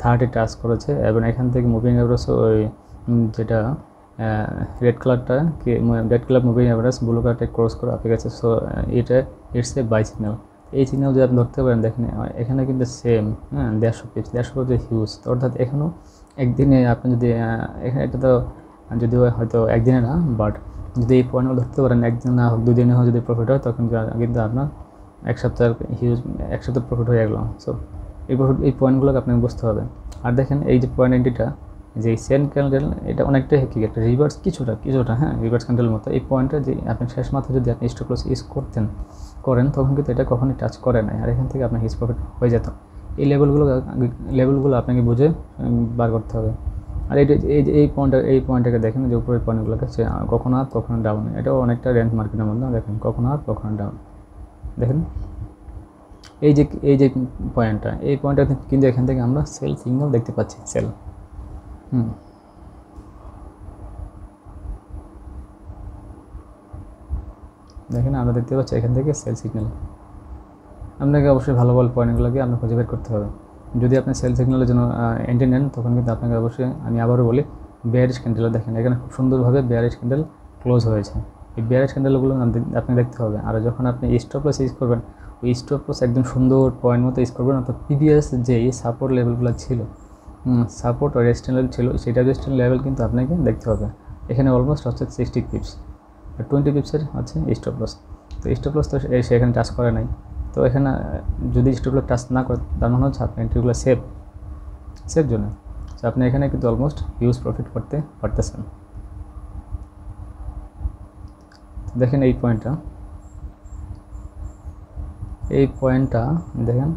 30 টাচ করেছে, এবং এখান থেকে মুভিং অ্যাভারেজ ওই যেটা red colour moving average blue কালারটা ক্রস করে আপে গেছে। সো এটা ইটস এ বাই সিগন্যাল। এই সিগন্যাল যদি আপনি ধরতে পারেন, দেখেন এখানে কিন্তু সেম, 150 পিপস, 150 পিপস হিউজ। অর্থাৎ এখানেও একদিনে আপনি যদি এখানে, এটা তো যদিও হয়তো একদিনে না, বাট যদি এই পয়েন্টগুলো ধরতে পারেন, একদিন না হোক 2 দিনে হোক যদি প্রফিট হয়, তখন কিন্তু আপনার এক সপ্তাহ প্রফিট হয়ে গেল। সো এই পয়েন্টগুলোকে আপনাকে বুঝতে হবে। আর দেখেন এই যে পয়েন্ট এন্ট্রিটা, যে সেন ক্যান্ডেল, এটা অনেকটাই কি একটা রিভার্স কিছুটা, রিভার্স ক্যান্ডেলের মতো। এই পয়েন্টটা যে আপনি শেষ মাথায় যদি আপনি স্টপ লস ইউজ করেন, তখন কিন্তু এটা কখনোই টাচ করে নাই, আর এখান থেকে আপনার হিউজ প্রফিট হয়ে যেত। এই লেভেলগুলো আপনাকে বুঝে বার করতে হবে। আর এই পয়েন্টটাকে দেখেন, যে উপরের পয়েন্টগুলোকে সে কখনো আপ কখনো ডাউন, এটাও অনেকটা রেঞ্জ মার্কেটের মধ্যে। দেখেন কখনো আপ কখনো ডাউন। দেখেন এই যে পয়েন্টটা, এই পয়েন্টটা কিন্তু এখান থেকে আমরা সেল সিগন্যাল দেখতে পাচ্ছি, সেল। দেখেন আমরা দেখতে পাচ্ছি এখান থেকে সেল সিগন্যাল। আপনাকে অবশ্যই ভালো পয়েন্টগুলোকে আপনার খুঁজে বের করতে হবে। যদি আপনি সেল সিগন্যালের জন্য এন্ট্রি নেন, তখন কিন্তু আপনাকে অবশ্যই, আমি আবারও বলি, বেয়ারিশ ক্যান্ডেল দেখেন এখানে খুব সুন্দরভাবে বেয়ারিশ ক্যান্ডেল ক্লোজ হয়েছে। এই বেয়ারিশ ক্যান্ডেলগুলো আপনি দেখতে হবে। আর যখন আপনি স্টপ লস ইউজ করবেন, ওই স্টপ লস একদম সুন্দর পয়েন্ট মতো ইউজ করবেন। অর্থাৎ প্রিভিয়াস যেই সাপোর্ট লেভেলগুলো ছিল, সাপোর্ট আর রেজিস্ট্যান্স লেভেল ছিল, সেটা রেজিস্ট্যান্স লেভেল কিন্তু আপনাকে দেখতে হবে। এখানে অলমোস্ট হচ্ছে 60 পিপস, আর 20 পিপসের হচ্ছে স্টপ লস। তো স্টপ লস তো সে এখানে টাচ করে নাই। তো এখানে যদি স্টপ লস টাচ না করে, তার মানে হচ্ছে আপনি এন্ট্রিগুলো সেভ জন্য। তো আপনি এখানে কিন্তু অলমোস্ট হিউজ প্রফিট করতে পারতেছেন। দেখেন এই পয়েন্টটা দেখেন,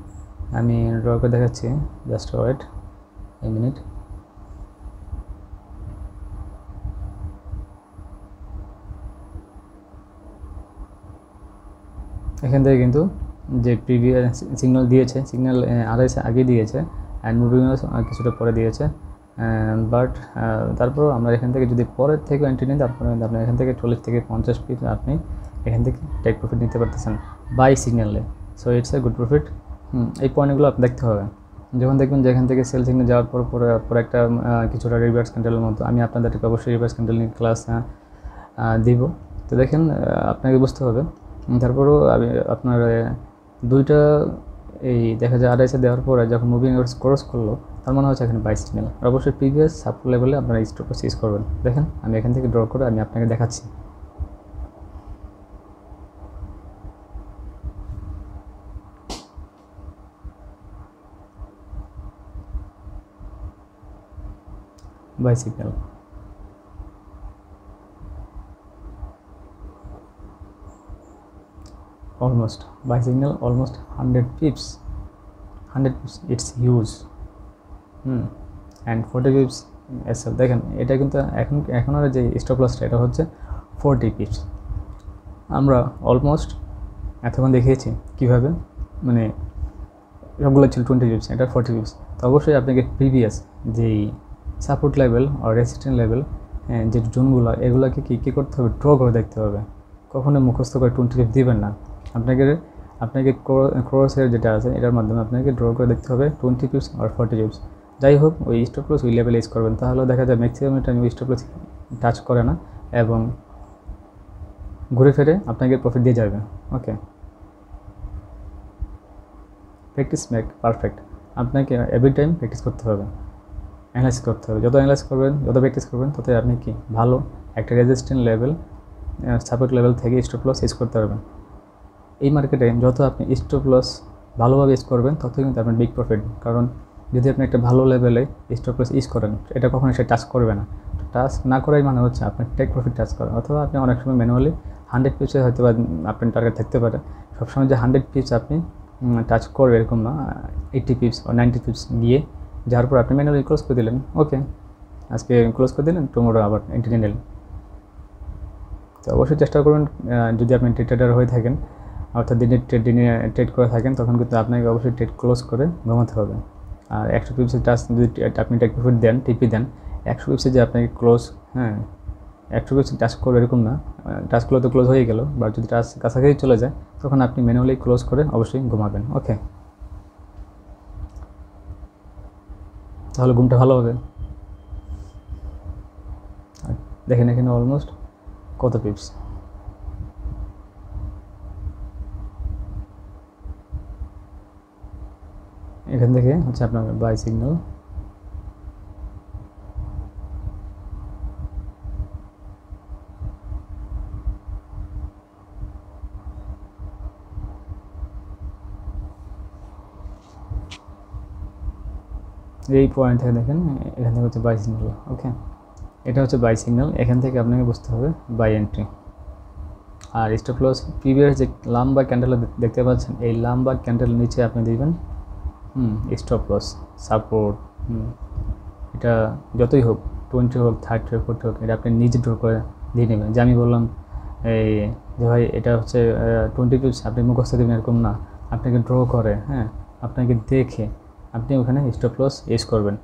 আমি ড্র করে দেখাচ্ছি, জাস্ট ওয়েট এ মিনিট। এখান থেকে কিন্তু যে প্রিভিয়াস সিগন্যাল দিয়েছে, সিগন্যাল আড়াইশে আগে দিয়েছে, অ্যান্ড মুভিং কিছুটা পরে দিয়েছে, বাট তারপর আমরা এখান থেকে যদি পরের থেকে এন্ট্রি নিই, তারপরে আপনি এখান থেকে 40 থেকে 50 পিস আপনি এখান থেকে টেক প্রফিট নিতে পারতেছেন বাই সিগন্যালে। So it's a good profit. এই পয়েন্টগুলো আপনি দেখতে হবে। যখন দেখবেন যে এখান থেকে সেল সিগন্যাল যাওয়ার পর একটা কিছুটা রিভার্স ক্যান্ডেলের মতো, আমি আপনাদেরকে অবশ্যই রিভার্স ক্যান্ডেল নিয়ে ক্লাস দিব। তো দেখেন আপনাকে বুঝতে হবে। তারপরেও আপনার দুইটা এই দেখা যায় আড়াইশে দেওয়ার পরে যখন মুভিং অ্যাভারেজ ক্রস করলো, তার মানে হচ্ছে এখানে বাই সিগন্যাল। আর অবশ্যই প্রিভিয়াস সাপোর্ট লেভেলে আপনারা স্টপ লস ইউজ করবেন। দেখেন আমি এখান থেকে ড্র করে আমি আপনাকে দেখাচ্ছি। By signal, almost by signal, almost 100 pips, it's huge. And 40 pips SL. দেখেন এটা কিন্তু এখন আর যে স্টপ লসটা, এটা হচ্ছে 40 পিপস। আমরা অলমোস্ট এতক্ষণ দেখিয়েছি কীভাবে, মানে সবগুলো ছিল 20 পিপস, এটা 40 পিপস। তো অবশ্যই আপনাকে প্রিভিয়াস যেই সাপোর্ট লেভেল আর রেজিস্ট্যান্স লেভেল হ্যাঁ, যে জোনগুলো এগুলোকে কী করতে হবে, ড্র করে দেখতে হবে। কখনো মুখস্থ করে 20 টিপস দিবেন না। আপনাকে ক্রসের যেটা আছে এটার মাধ্যমে আপনাকে ড্র করে দেখতে হবে 20 টিপস আর 40 টিপস। যাই হোক, ওই স্টপ লস ওই লেভেলে ইউজ করবেন, তাহলে দেখা যায় ম্যাক্সিমাম টাইম ওই স্টপ লস টাচ করে না এবং ঘুরে ফিরে আপনাকে প্রফিট দিয়ে যাবে। ওকে, প্র্যাকটিস মেক পারফেক্ট। আপনাকে এভরি টাইম প্র্যাকটিস করতে হবে, অ্যানালাইসিস করতে হবে। যত অ্যানালাইসিস করবেন, যত প্র্যাকটিস করবেন, ততই আপনি কি ভালো একটা রেজিস্ট্যান্ট লেভেল, সাপোর্ট লেভেল থেকে স্টপ লস ইউজ করতে পারবেন। এই মার্কেটে যত আপনি স্টপ লস ভালোভাবে ইউজ করবেন, ততই কিন্তু আপনার বিগ প্রফিট। কারণ যদি আপনি একটা ভালো লেভেলে স্টপ লস ইউজ করেন, এটা কখনো সে টাচ করবে না। টাচ না করাই মানে হচ্ছে আপনার টেক প্রফিট টাচ করা। অথবা আপনি অনেক সময় ম্যানুয়ালি 100 পিপসে হয়তো বা আপনার টার্গেট থাকতে পারে। সবসময় যে 100 পিপস আপনি টাচ করবে এরকম না, 80 পিপস বা 90 পিপস গিয়ে যার পর আপনি ম্যানুয়ালি ক্লোজ করে দিলেন। ওকে, আজকে ক্লোজ করে দিলেন, টুমোরো আবার এন্ট্রি নিলেন। তো অবশ্যই চেষ্টা করবেন, যদি আপনি ট্রেডার হয়ে থাকেন, অর্থাৎ দিনে ট্রেড করে থাকেন, তখন কিন্তু আপনাকে অবশ্যই ট্রেড ক্লোজ করে ঘুমাতে হবে। আর 100 পিপসের টাচ যদি আপনি টেক প্রফিট দেন, টিপি দেন, 100 পিপসে যে আপনাকে ক্লোজ, 100 পিপসে টাচ করবে এরকম না, টাচ করলে তো ক্লোজ হয়ে গেল, বা যদি টাচ কাছাকাছি চলে যায় তখন আপনি ম্যানুয়ালি ক্লোজ করে অবশ্যই ঘুমাবেন। ওকে, তাহলে ঘুমটা ভালো হবে। দেখেন এখানে অলমোস্ট কত পিপস, এখান থেকে হচ্ছে আপনার বাই সিগন্যাল। এই পয়েন্ট থেকে দেখেন, এখান থেকে হচ্ছে বাই সিগন্যাল। ওকে, এটা হচ্ছে বাই সিগন্যাল। এখান থেকে আপনাকে বুঝতে হবে বাই এন্ট্রি। আর স্টপ লস প্রিভিয়াস যে লাম্বা ক্যান্ডেল দেখতে পাচ্ছেন, এই লাম্বা ক্যান্ডেল নিচে আপনি দিবেন স্টপ লস সাপোর্ট। এটা যতই হোক, 20 হোক, 30 হোক, 40 হোক, এটা আপনি নিজে ড্র করে দিয়ে নেবেন। যে আমি বললাম এই যে ভাই এটা হচ্ছে 20 পিপস আপনি মুখস্থ দেবেন এরকম না, আপনাকে ড্র করে, আপনাকে দেখে আপনি ওখানে স্টপ লস ইউজ করবেন।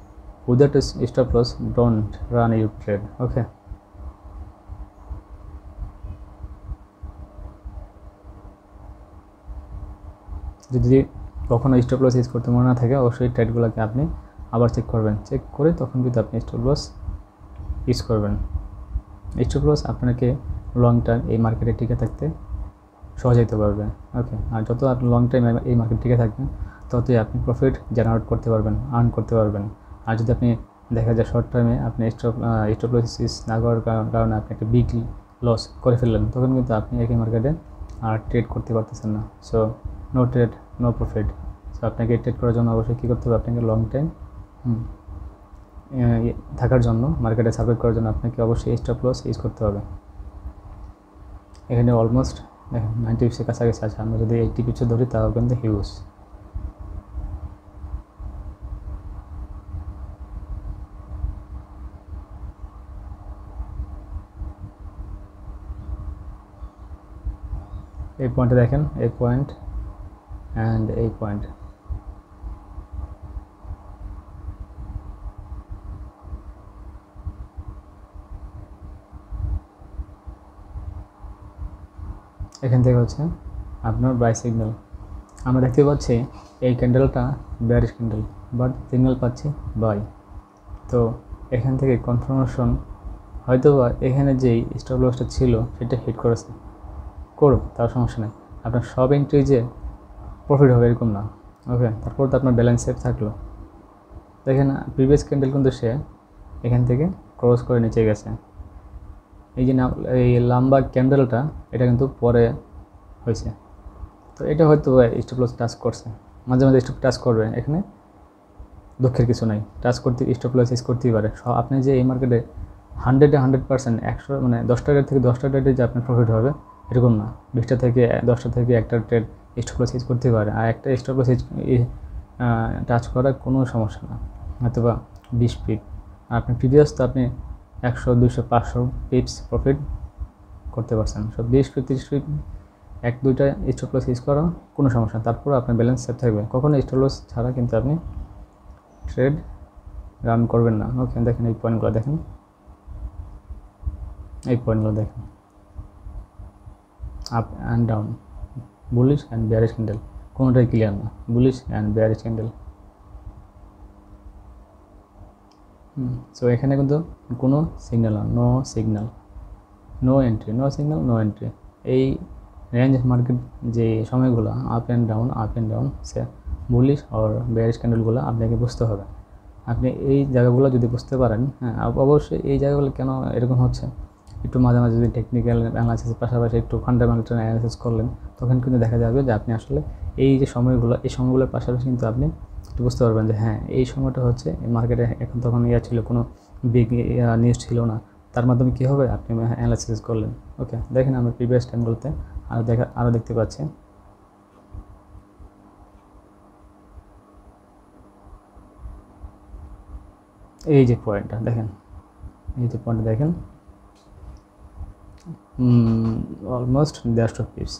Without stop loss don't run your trade. Okay, যদি কখনো স্টপ লস ইউজ করতে মনে না থাকে, অবশ্যই ট্রেডগুলোকে আপনি আবার চেক করবেন। চেক করে তখন কিন্তু আপনি স্টপ লস ইউজ করবেন। স্টপ লস আপনাকে লং টাইম এই মার্কেটে টিকে থাকতে সহযোগিতা করবে। ওকে, আর যত আপনি লং টাইম এই মার্কেট টিকে থাকবেন, ততই আপনি প্রফিট জেনারেট করতে পারবেন, আর্ন করতে পারবেন। আর যদি আপনি দেখা যায় শর্ট টাইমে আপনি স্টপ লস ইউজ না করার কারণে আপনি একটা বিগ লস করে ফেললেন, তখন কিন্তু আপনি একই মার্কেটে আর ট্রেড করতে পারতেছেন না। So no trade no profit. So আপনাকে ট্রেড করার জন্য অবশ্যই কী করতে হবে, আপনাকে লং টাইম থাকার জন্য, মার্কেটে সার্ভাইভ করার জন্য আপনাকে অবশ্যই স্টপ লস ইউজ করতে হবে। এখানে অলমোস্ট দেখেন 90 পিপসের কাছাকাছি আছে। আমরা যদি 80 পিপসে ধরি তাও কিন্তু হিউজ। এই পয়েন্টে দেখেন, এই পয়েন্ট অ্যান্ড এই পয়েন্ট, এখান থেকে হচ্ছে আপনার বাই সিগন্যাল। আমরা দেখতে পাচ্ছি এই ক্যান্ডেলটা বেয়ারিশ ক্যান্ডেল, বাট সিগন্যাল পাচ্ছি বাই। তো এখান থেকে কনফার্মেশন হয়তো বা এখানে যেই স্টপ লসটা ছিল সেটা হিট করেছে, করুক, তার সমস্যা নেই। আপনার সব এন্ট্রি যে প্রফিট হবে এরকম না। ওকে, তারপর তো আপনার ব্যালেন্স সেফ থাকলো। দেখেন প্রিভিয়াস ক্যান্ডেল কিন্তু সে এখান থেকে ক্রস করে নিচে গেছে। এই যে এই লম্বা ক্যান্ডেলটা এটা কিন্তু পরে হয়েছে। তো এটা হয়তো স্টপ লস টাচ করছে, মাঝে মাঝে স্টপ টাচ করবে, এখানে দুঃখের কিছু নাই। টাচ করতে স্টপ লস ইউজ করতেই পারে। আপনি যে এই মার্কেটে 100% 100 মানে 10টা ট্রেড থেকে 10টা ট্রেডে যে আপনার প্রফিট হবে এরকম না। 20টা থেকে 10টা থেকে একটা ট্রেড স্টপ লস ইউজ করতেই পারে। আর একটা স্টপ লস টাচ করা কোনো সমস্যা না, হয়তো বা 20 পিপ। আর আপনি প্রিভিয়াস তো আপনি 100, 200, 500 পিপস প্রফিট করতে পারছেন। সব 20 পিপ 30 পিপ 1-2টা স্টপ লস ইউজ করা কোনো সমস্যা না। তারপর আপনার ব্যালেন্স সেভ থাকবে। কখনো স্টপ লস ছাড়া কিন্তু আপনি ট্রেড রান করবেন না। ওকে, দেখেন এই পয়েন্টগুলো দেখেন, এই পয়েন্টগুলো দেখেন, up and down, bullish and bearish candle, কোনোটাই ক্লিয়ার না, bullish and bearish candle. So এখানে কিন্তু কোনো সিগন্যাল না, no signal, no entry, no signal, no entry. এই রেঞ্জ মার্কেট যে সময়গুলো আপ অ্যান্ড ডাউন সে বুলিশ আর বেয়ারিশ ক্যান্ডেলগুলো আপনাকে বুঝতে হবে। আপনি এই জায়গাগুলো যদি বুঝতে পারেন, হ্যাঁ অবশ্যই এই জায়গাগুলো কেন এরকম হচ্ছে, একটু মাঝে মাঝে যদি টেকনিক্যাল অ্যানালাইসিসের পাশাপাশি একটু ফান্ডামেন্টাল অ্যানালাইসিস করলেন, তখন কিন্তু দেখা যাবে যে আপনি আসলে এই যে সময়গুলো, এই সময়গুলোর পাশাপাশি কিন্তু আপনি একটু বুঝতে পারবেন যে হ্যাঁ এই সময়টা হচ্ছে মার্কেটে এখন তখন ছিল, কোনো বিগ নিউজ ছিল না, তার মাধ্যমে কী হবে আপনি অ্যানালাইসিস করলেন। ওকে, দেখেন আমরা প্রিভিয়াস টাইমগুলোতে আরও দেখতে পাচ্ছি। এই যে পয়েন্টটা দেখেন, অলমোস্ট 150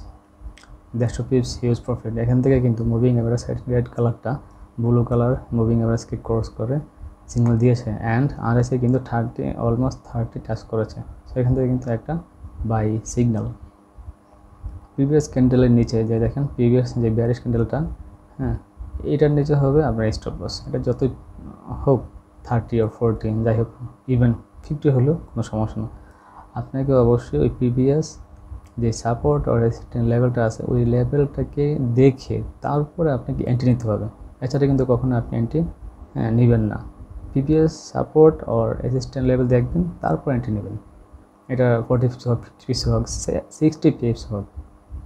পিপস হিউজ প্রফিট। এখান থেকে কিন্তু মুভিং অ্যাভারেজ রেড কালারটা ব্লু কালার মুভিং অ্যাভারেজকে ক্রস করে সিগন্যাল দিয়েছে, অ্যান্ড আরএসআই কিন্তু অলমোস্ট 30 টাচ করেছে। সো এখান থেকে কিন্তু একটা বাই সিগন্যাল। প্রিভিয়াস ক্যান্ডেলের নিচে যে দেখেন, প্রিভিয়াস যে বেয়ারিশ ক্যান্ডেলটা, হ্যাঁ এটার নিচে হবে আপনার স্টপ লস। এটা যতই হোক 30 or 40, যাই হোক ইভেন 50 হলেও কোনো সমস্যা না। আপনাকে অবশ্যই ওই প্রিভিয়াস যে সাপোর্ট আর রেজিস্ট্যান্স লেভেলটা আছে, ওই লেভেলটাকে দেখে তারপরে আপনাকে এন্ট্রি নিতে হবে। এছাড়া কিন্তু কখনো আপনি এন্ট্রি নেবেন না। প্রিভিয়াস সাপোর্ট আর রেজিস্ট্যান্স লেভেল দেখবেন, তারপর এন্ট্রি নেবেন। এটা 40 পিপস হোক, 50 পিপস হোক, 60 পিপস হোক,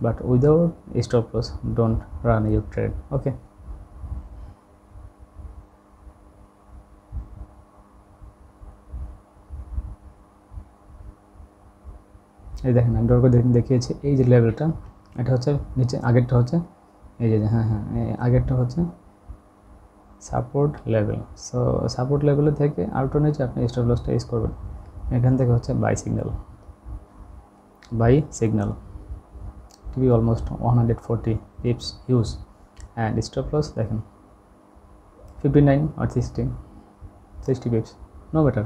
but without stop loss don't run your trade. Okay, এই দেখেন আমি ডরকে দেখিয়েছি। এই যে লেভেলটা, এটা হচ্ছে নিচে, আগেরটা হচ্ছে এই যে আগেরটা হচ্ছে সাপোর্ট লেভেল। সো সাপোর্ট লেভেলের থেকে আউটার নিচে আপনি স্টপ লসটা ইউজ করবেন। এখান থেকে হচ্ছে by signal to be almost 140 pips use, and stop loss দেখেন 59 or 60 pips, no matter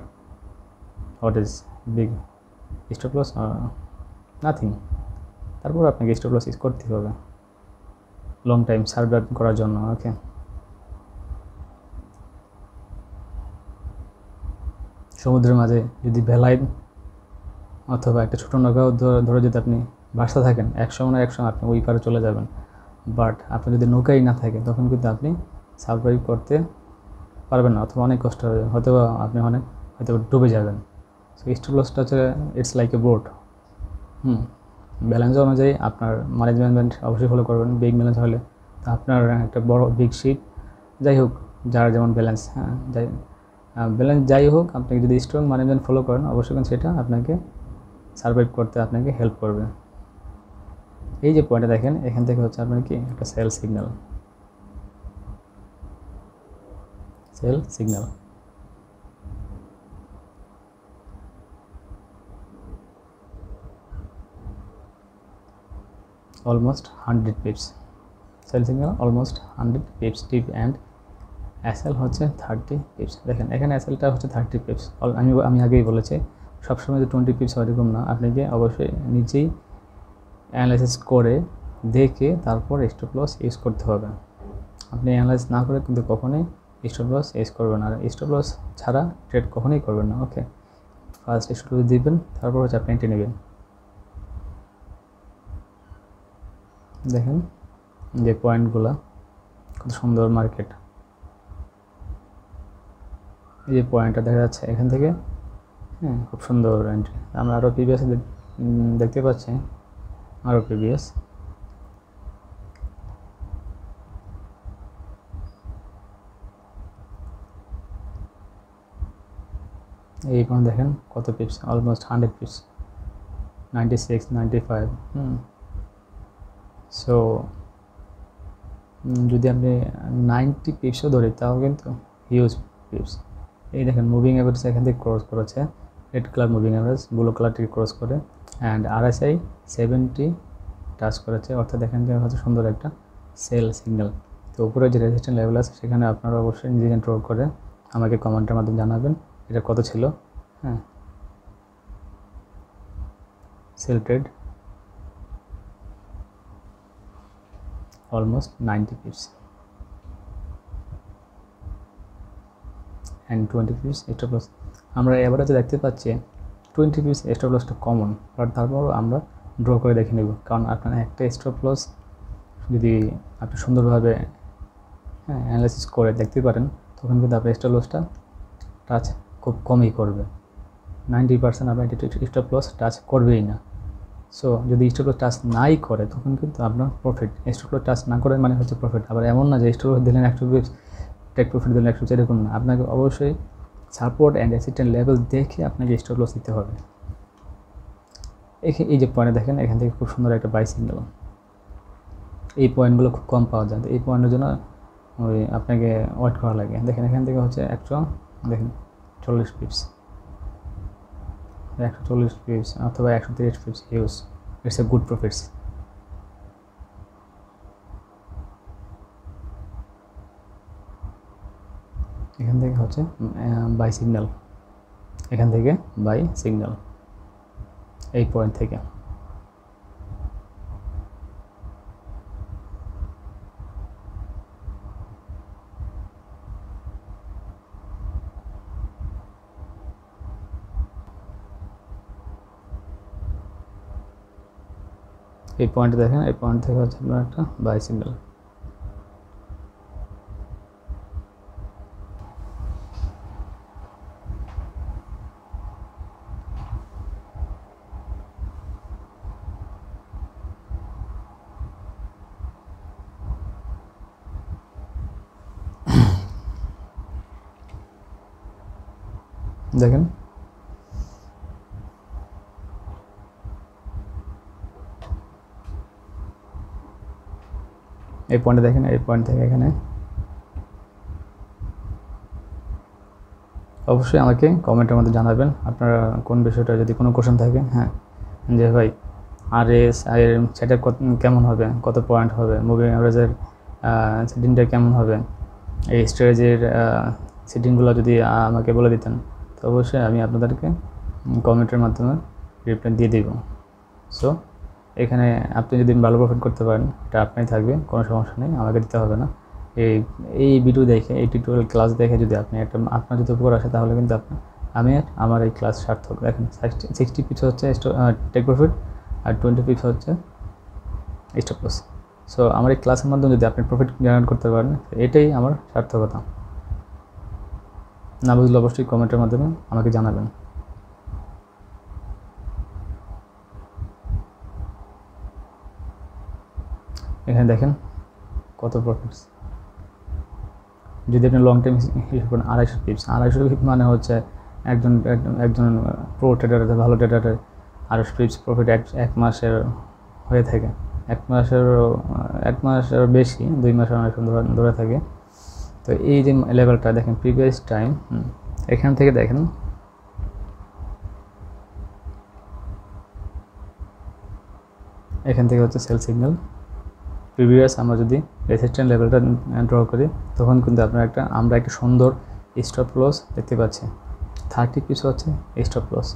what is big stop loss or nothing, তারপর আপনাকে স্টপ লস ইউজ করতে হবে লং টাইম সার্ভাইভ করার জন্য। ওকে, সমুদ্রের মাঝে যদি ভেলাইন অথবা একটা ছোটো নৌকাও ধরে যদি আপনি ভাসতে থাকেন, একসময় না একসময় আপনি ওই পারে চলে যাবেন। বাট আপনি যদি নৌকাই না থাকে, তখন কিন্তু আপনি সার্ভাইভ করতে পারবেন না, অথবা অনেক কষ্ট হবে, হয়তো আপনি হয়তো ডুবে যাবেন। সো স্টপ লসটা হচ্ছে it's like a boat. Balance অনুযায়ী আপনার ম্যানেজমেন্ট অবশ্যই ফলো করবেন। বিগ ব্যালেন্স হলে তো আপনার একটা বড় বিগ শিপ, যাই হোক যার যেমন ব্যালেন্স, ব্যালেন্স যাই হোক, আপনি যদি স্ট্রং ম্যানেজমেন্ট ফলো করেন, অবশ্যই সেটা আপনাকে সার্ভাইভ করতে আপনাকে হেল্প করবে। এই যে পয়েন্টটা দেখেন, এখান থেকে হচ্ছে আপনার কি একটা sell signal almost 100 pips, sell signal almost 100 pips tip, and SL হচ্ছে 30 পিপস। দেখেন এখানে এসএলটা হচ্ছে 30 পিপস। আমি আগেই বলেছি, সবসময় যে 20 পিপস এরকম না, আপনাকে অবশ্যই নিজেই অ্যানালাইসিস করে দেখে তারপর স্টপ লস ইউজ করতে হবে। আপনি অ্যানালাইসিস না করে কিন্তু কখনোই স্টপ লস ইউজ করবেন, আর স্টপ লস ছাড়া ট্রেড কখনোই করবেন না। ওকে, ফার্স্ট স্টপ লস দিবেন, তারপর হচ্ছে আপনি এন্ট্রি নেবেন। দেখেন যে পয়েন্টগুলো, কত সুন্দর মার্কেট। এই যে পয়েন্টটা দেখা যাচ্ছে এখান থেকে, খুব সুন্দর এন্ট্রি। আমরা আরও প্রিভিয়াস দেখতে পাচ্ছি, আরও প্রিভিয়াস। এই পয়েন্ট দেখেন কত পিপস, অলমোস্ট 100 পিপস, 96, 95। সো যদি আপনি 90 পিপসও ধরি, তাও কিন্তু হিউজ পিপস। এই দেখেন মুভিং অ্যাভারেজ এখান থেকে ক্রস করেছে, red colour moving average blue কালারটিকে ক্রস করে, অ্যান্ড আরএসআই 70 টাচ করেছে, অর্থাৎ এখান থেকে হচ্ছে সুন্দর একটা সেল সিগন্যাল। তো উপরে যে রেজিস্ট্যান্স লেভেল আছে, সেখানে আপনারা অবশ্যই নিজে ড্র করে আমাকে কমেন্টের মাধ্যমে জানাবেন এটা কত ছিল। sell trade almost 90 pips and 20 pips stop loss আমরা এভারেজে দেখতে পাচ্ছি 20 pips stop lossটা কমন, বাট তারপরও আমরা ড্র করে দেখে নেব, কারণ আপনার একটা স্টপ লস যদি আপনি সুন্দরভাবে অ্যানালাইসিস করে দেখতে পারেন তখন কিন্তু আপনার স্টপ লসটা টাচ খুব কমই করবে। 90% আপনার স্টপ লস টাচ করবেই না। সো যদি স্টপ লস টাচ নাই করে তখন কিন্তু আপনার প্রফিট। স্টপ লস টাচ না করে মানে হচ্ছে প্রফিট। আবার এমন না যে স্টপ লস দিলেন 100 পিপস টেক প্রফিট দিলেন 100, এরকম না। আপনাকে অবশ্যই সাপোর্ট অ্যান্ড রেজিস্ট্যান্স লেভেল দেখে আপনাকে স্টপ লস দিতে হবে। এই যে পয়েন্টে দেখেন এখান থেকে খুব সুন্দর একটা বাই সিগন্যাল, এই পয়েন্টগুলো খুব কম পাওয়া যায়। এই পয়েন্টের জন্য ওই আপনাকে ওয়েট করা লাগে। দেখেন এখান থেকে হচ্ছে 140 পিপস, 140 পিপস অথবা 130 pips huge, it's a good profits. এখান থেকে হচ্ছে বাই সিগন্যাল, এখান থেকে বাই সিগন্যাল এই পয়েন্ট থেকে। এই পয়েন্টে দেখেন, এই পয়েন্ট থেকে হচ্ছে আপনার একটা বাই সিগন্যাল। দেখেন এই পয়েন্টে দেখেন, এই পয়েন্ট থেকে এখানে। অবশ্যই আমাকে কমেন্টের মধ্যে জানাবেন আপনারা কোন বিষয়টা, যদি কোনো কোশ্চেন থাকে। হ্যাঁ, যে ভাই RS এর সেটআপ কেমন হবে, কত পয়েন্ট হবে, মুভিং অ্যাভারেজের সেটিংটা কেমন হবে, এই স্ট্র্যাটেজির সেটিংগুলো যদি আমাকে বলে দিতেন তো অবশ্যই আমি আপনাদেরকে কমেন্টের মাধ্যমে রিপ্লাই দিয়ে দিব। সো এখানে আপনি যদি ভালো প্রফিট করতে পারেন এটা আপনাই থাকবে, কোনো সমস্যা নেই, আমাকে দিতে হবে না। এই ভিডিও দেখে, এই টিউটোরিয়াল ক্লাস দেখে যদি আপনি আপনার যদি উপকার আসে তাহলে কিন্তু আমার এই ক্লাস সার্থক। দেখেন 60 পিপস হচ্ছে টেক প্রফিট আর 20 পিপস হচ্ছে স্টপ লস। সো আমার এই ক্লাসের মাধ্যমে যদি আপনি প্রফিট জেনারেট করতে পারেন এটাই আমার সার্থকতা। না বুঝলে অবশ্যই কমেন্টের মাধ্যমে আমাকে জানাবেন। এখানে দেখেন কত প্রফিটস। যদি আপনি লং টাইম হিসেব করেন 250 পিপস, 250 পিপস মানে হচ্ছে একজন প্রো ট্রেডারের, ভালো ট্রেডারের 250 পিপস প্রফিট এক মাসের হয়ে থাকে। এক মাসের বেশি, 2 মাসের অনেক ধরে থাকে। তো এই যে লেভেলটা দেখেন প্রিভিয়াস টাইম, এখান থেকে দেখেন এখান থেকে হচ্ছে সেল সিগন্যাল। প্রিভিয়াস আমরা যদি রেজিস্ট্যান্স লেভেলটা ড্র করি তখন কিন্তু আমরা একটা সুন্দর স্টপ লস দেখতে পাচ্ছি। 30 পিস হচ্ছে স্টপ লস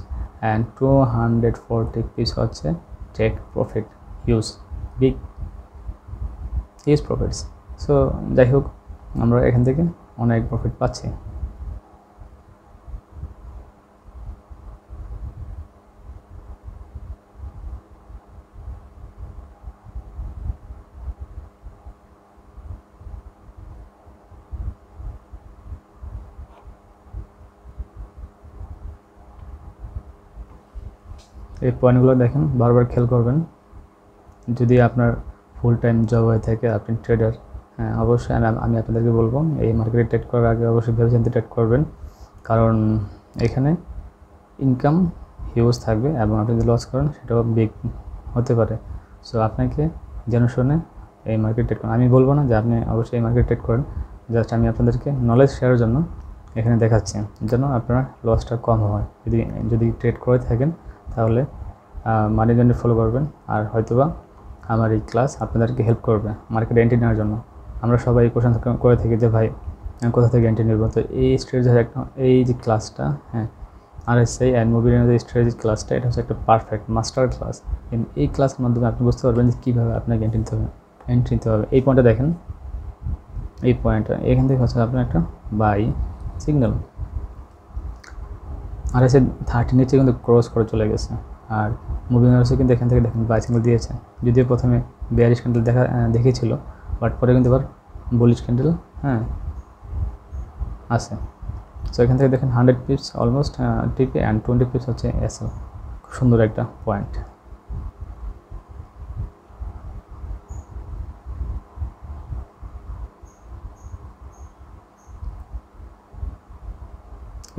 অ্যান্ড 240 পিস হচ্ছে take profit, huge profits. So যাই হোক, আমরা এখান থেকে অনেক প্রফিট পাচ্ছি। এই পয়েন্টগুলো দেখেন, বারবার খেয়াল করবেন। যদি আপনার ফুল টাইম জব হয়ে থাকে, আপনি ট্রেডার, হ্যাঁ অবশ্যই আমি আপনাদেরকে বলবো এই মার্কেটে ট্রেড করার আগে অবশ্যই ভেবেচিন্তে ট্রেড করবেন, কারণ এখানে ইনকাম হিউজ থাকবে এবং আপনি যদি লস করেন সেটাও বিগ হতে পারে। সো আপনাকে জেনে শুনে এই মার্কেট ট্রেড করেন। আমি বলবো না যে আপনি অবশ্যই এই মার্কেট ট্রেড করেন, জাস্ট আমি আপনাদেরকে নলেজ শেয়ারের জন্য এখানে দেখাচ্ছি, যেন আপনার লসটা কম হয়। যদি ট্রেড করে থাকেন তাহলে মানি জন্য ফলো করবেন, আর হয়তোবা আমার এই ক্লাস আপনাদেরকে হেল্প করবে মার্কেটে এন্ট্রি নেওয়ার জন্য। আমরা সবাই কোশ্চেন করে থাকি যে ভাই কোথা থেকে এন্ট্রি নেব। তো এই স্ট্রেটেজির এই যে ক্লাসটা, হ্যাঁ RSI and moving average strategy ক্লাসটা এটা হচ্ছে একটা পারফেক্ট মাস্টার ক্লাস। এই ক্লাসের মাধ্যমে আপনি বুঝতে পারবেন যে কীভাবে আপনাকে এন্ট্রি নিতে হবে। এই পয়েন্টটা দেখেন, এই পয়েন্টটা এখান থেকে হচ্ছে আপনার একটা বাই সিগন্যাল। RSI 30 নিচে কিন্তু ক্রস করে চলে গেছে, আর মুভিং অ্যাভারেজে কিন্তু এখান থেকে দেখেন বাই সিগন্যাল দিয়েছে। যদিও প্রথমে বেয়ারিশ ক্যান্ডেল দেখেছিল, বাট পরে কিন্তু আবার বুলিশ ক্যান্ডেল আছে। সো এখান থেকে দেখেন 100 পিপস অলমোস্ট টিপি অ্যান্ড 20 পিপস হচ্ছে এসএল। খুব সুন্দর একটা পয়েন্ট।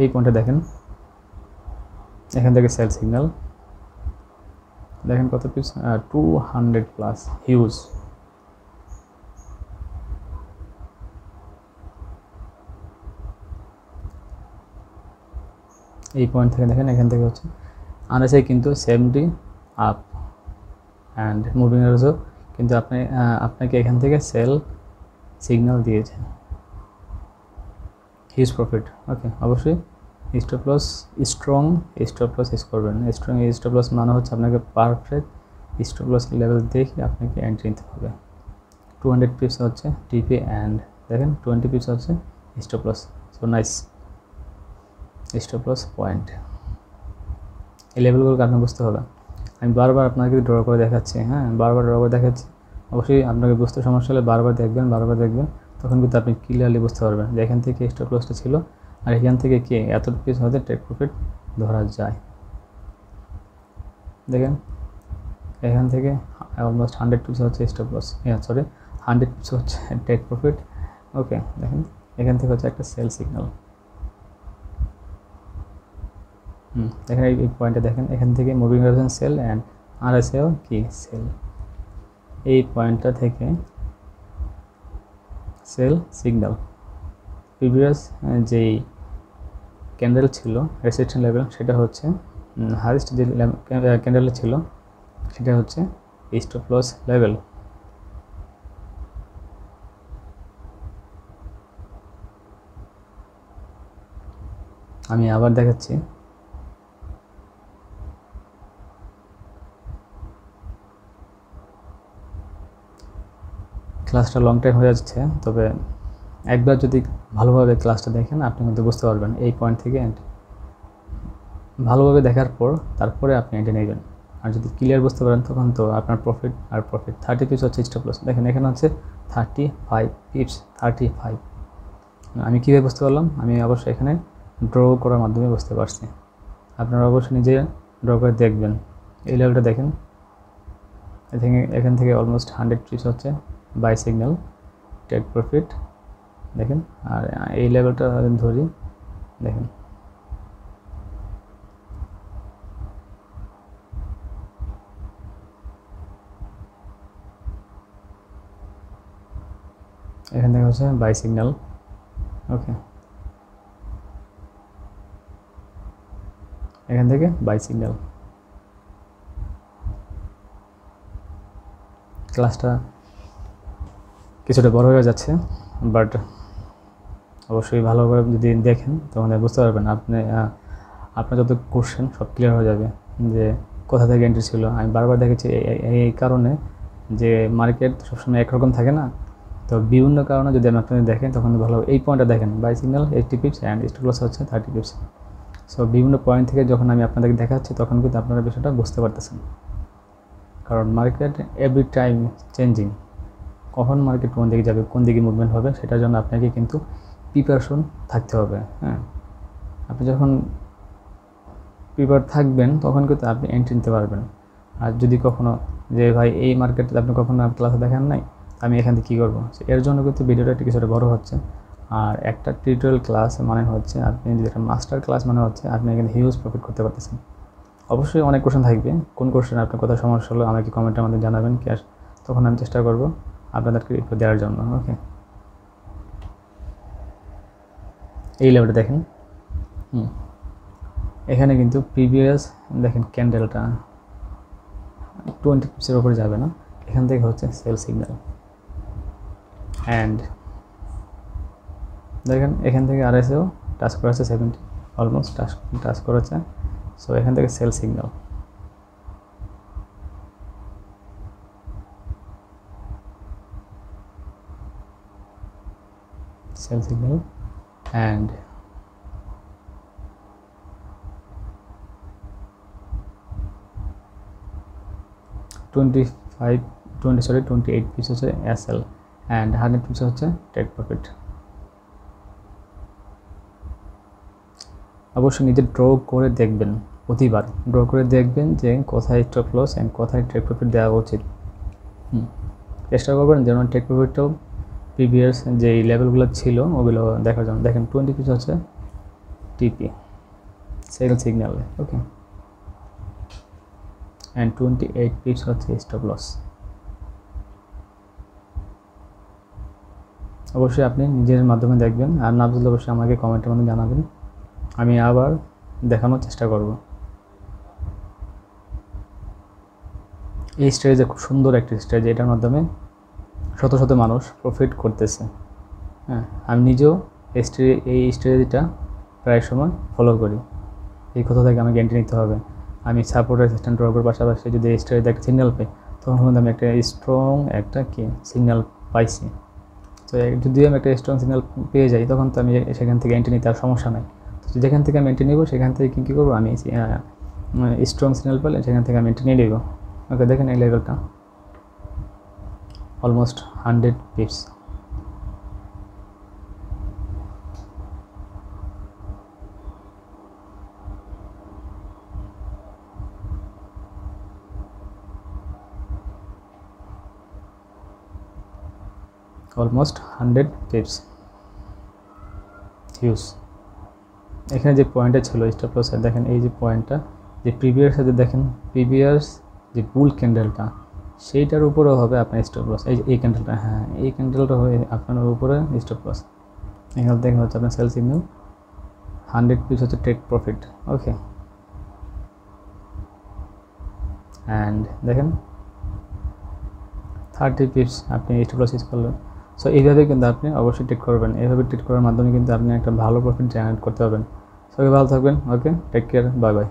এই পয়েন্টে দেখেন এখান থেকে সেল সিগন্যাল দেখেন কত পিস, 200 প্লাস, হিউজ। এই পয়েন্ট থেকে দেখেন এখান থেকে হচ্ছে RSI কিন্তু 70 আপ অ্যান্ড মুভিং অ্যাভারেজও কিন্তু আপনাকে এখান থেকে সেল সিগন্যাল দিয়েছে, হিউজ প্রফিট। ওকে, অবশ্যই stop loss strong stop loss use করবেন। স্ট্রং স্টপ লস মানে হচ্ছে আপনাকে পারফেক্ট স্টপ লস লেভেল দেখে আপনাকে এন্ট্রি নিতে হবে। 200 পিপস হচ্ছে টিপি অ্যান্ড দেখেন 20 পিপস হচ্ছে stop loss. So nice stop loss point. এই লেভেলগুলোকে আপনাকে বুঝতে হবে। আমি বারবার আপনাকে ড্র করে দেখাচ্ছি, হ্যাঁ, বারবার ড্র করে দেখাচ্ছি। অবশ্যই আপনাকে বুঝতে সমস্যা হলে বারবার দেখবেন, তখন কিন্তু আপনি ক্লিয়ারলি বুঝতে পারবেন যে এখান থেকে স্টপ লসটা ছিল আর এখান থেকে কি এত পিস হতে টেক প্রফিট ধরা যায়। দেখেন এখান থেকে অলমোস্ট 100 পিস হচ্ছে স্টপ লস, সরি 100 পিস হচ্ছে টেক প্রফিট। ওকে, দেখেন এখান থেকে হচ্ছে একটা সেল সিগন্যাল। দেখেন এই পয়েন্টে দেখেন এখান থেকে মুভিং অ্যাভারেজ সেল অ্যান্ড RSIও কি সেল। এই পয়েন্টটা থেকে সেল সিগন্যাল। প্রিভিয়াস যেই ক্যান্ডেল ছিল রেসিস্ট্যান্স লেভেল সেটা হচ্ছে হাইয়েস্ট যে ক্যান্ডেল ছিল সেটা হচ্ছে স্টপ লস লেভেল। আমি আবার দেখাচ্ছি। ক্লাসটা লং টাইম হয়ে যাচ্ছে, তবে একবার যদি ভালোভাবে ক্লাসটা দেখেন আপনি কিন্তু বুঝতে পারবেন। এই পয়েন্ট থেকে ভালোভাবে দেখার পর তারপরে আপনি এন্ট্রি নেবেন। আর যদি ক্লিয়ার বুঝতে পারেন তখন তো আপনার প্রফিট 30 পিপস হচ্ছে স্টপ লস। দেখেন এখানে হচ্ছে 35 পিপস, 35। আমি কীভাবে বুঝতে পারলাম? আমি অবশ্যই এখানে ড্র করার মাধ্যমে বুঝতে পারছি। আপনারা অবশ্যই নিজে ড্র করে দেখবেন। এই লেভেলটা দেখেন, এখান থেকে অলমোস্ট 100 পিপস হচ্ছে বাই সিগন্যাল টেক প্রফিট। দেখেন আর এই লেভেলটা ধরি, দেখেন এখান থেকে হচ্ছে বাই সিগন্যাল। ওকে, এখান থেকে বাই সিগন্যাল। ক্লাসটা কিছুটা বড় হয়ে যাচ্ছে, বাট অবশ্যই ভালোভাবে যদি দেখেন তখন বুঝতে পারবেন। আপনার যত কোশ্চেন সব ক্লিয়ার হয়ে যাবে যে কোথা থেকে এন্ট্রি ছিল। আমি বারবার দেখেছি এই কারণে যে মার্কেট সবসময় একরকম থাকে না, তো বিভিন্ন কারণে যদি আপনাদের দেখেন তখন ভালো। এই পয়েন্টটা দেখেন buy signal 80 pips and stop loss হচ্ছে 30 পিপস। সো বিভিন্ন পয়েন্ট থেকে যখন আমি আপনাদেরকে দেখাচ্ছি তখন কিন্তু আপনারা বিষয়টা বুঝতে পারতেছেন, কারণ মার্কেট এভরি টাইম চেঞ্জিং। কখন মার্কেট কোন দিকে যাবে, কোন দিকে মুভমেন্ট হবে, সেটার জন্য আপনাকে কিন্তু প্রিপারেশন থাকতে হবে। হ্যাঁ, আপনি যখন প্রিপেয়ার থাকবেন তখন কিন্তু আপনি এন্ট্রি নিতে পারবেন। আর যদি কখনো যে ভাই এই মার্কেটে আপনি কখনো ক্লাসে দেখেন নাই, আমি এখান থেকে কী করবো, এর জন্য কিন্তু ভিডিওটা একটু কিছুটা বড় হচ্ছে। আর একটা টিউটোরিয়াল ক্লাস মানে হচ্ছে আপনি যদি একটা মাস্টার ক্লাস মানে হচ্ছে আপনি এখানে হিউজ প্রফিট করতে পারতেছেন। অবশ্যই অনেক কোশ্চেন থাকবে, কোন কোশ্চেন আপনার কথা সমস্যা হলো আমাকে কমেন্টের মধ্যে জানাবেন, তখন আমি চেষ্টা করব আপনাদেরকে একটু দেওয়ার জন্য। ওকে, এই লেভেলটা দেখেন। এখানে কিন্তু প্রিভিয়াস দেখেন ক্যান্ডেলটা 20 পিপসের উপরে যাবে না, এখান থেকে হচ্ছে সেল সিগন্যাল। অ্যান্ড দেখেন এখান থেকে RSIও টাচ করা আছে 70, অলমোস্ট টাচ করেছে। সো এখান থেকে সেল সিগন্যাল, অ্যান্ড $28 পিস হচ্ছে এসএল অ্যান্ড 100 পিস হচ্ছে টেক প্রফিট। অবশ্যই নিজে ড্র করে দেখবেন, প্রতিবার ড্র করে দেখবেন যে কোথায় স্টপ লস অ্যান্ড কোথায় টেক প্রফিট দেওয়া উচিত। চেষ্টা করবেন যেন টেক প্রফিটটাও প্রিভিয়াস যে লেভেলগুলো ছিল ওগুলো দেখার জন্য। দেখেন 20 পিস হচ্ছে TP sell signal, okay, and 28 pips হচ্ছে স্টপ লস। অবশ্যই আপনি নিজের মাধ্যমে দেখবেন, আর না বুঝলে অবশ্যই আমাকে কমেন্টের মধ্যে জানাবেন, আমি আবার দেখানোর চেষ্টা করব। এই স্টেজে খুব সুন্দর একটি স্টেজ, এটার মাধ্যমে শত শত মানুষ প্রফিট করতেছে। হ্যাঁ, আমি নিজেও এই স্ট্র্যাটেজিটা প্রায় সময় ফলো করি। এই কথা থেকে আমাকে এন্ট্রি নিতে হবে। আমি সাপোর্ট রেজিস্ট্যান্ট ড্রপের পাশাপাশি যদি এই স্ট্র্যাটেজিতে একটা সিগন্যাল পাই, তখন কিন্তু আমি একটা স্ট্রং সিগন্যাল পাইছি। তো যদি আমি একটা স্ট্রং সিগন্যাল পেয়ে যাই, তখন তো আমি সেখান থেকে এন্ট্রি নিতে আর সমস্যা নাই। তো যেখান থেকে আমি এন্ট্রি নেব সেখান থেকে কী করবো, আমি স্ট্রং সিগন্যাল পেলে সেখান থেকে আমি এন্ট্রি নিয়ে নেব। ওকে, দেখেন এই লেভেলটা almost 100 pips. Almost 100 pips, huge. এখানে যে পয়েন্টটা ছিল স্টপ লসের, দেখেন এই যে পয়েন্টটা, যে প্রিভিয়াস সাথে দেখেন প্রিভিয়াস যে বুল ক্যান্ডেলটা, সেইটার উপরেও হবে আপনার স্টপ লস। এই ক্যান্ডেলটা, হ্যাঁ এই ক্যান্ডেলটা হয়ে আপনার উপরে স্টপ লস। এখানে দেখেন হচ্ছে আপনার সেল সিগন্যাল, 100 পিস হচ্ছে টেক প্রফিট, ওকে, অ্যান্ড দেখেন 30 পিপস আপনি স্টপ লস ইউজ করলেন। সো এইভাবে কিন্তু আপনি অবশ্যই ট্রেড করবেন। এইভাবে ট্রেড করার মাধ্যমে কিন্তু আপনি একটা ভালো প্রফিট জেনারেট করতে পারবেন। সবাই ভালো থাকবেন, ওকে, টেক কেয়ার, বাই বাই।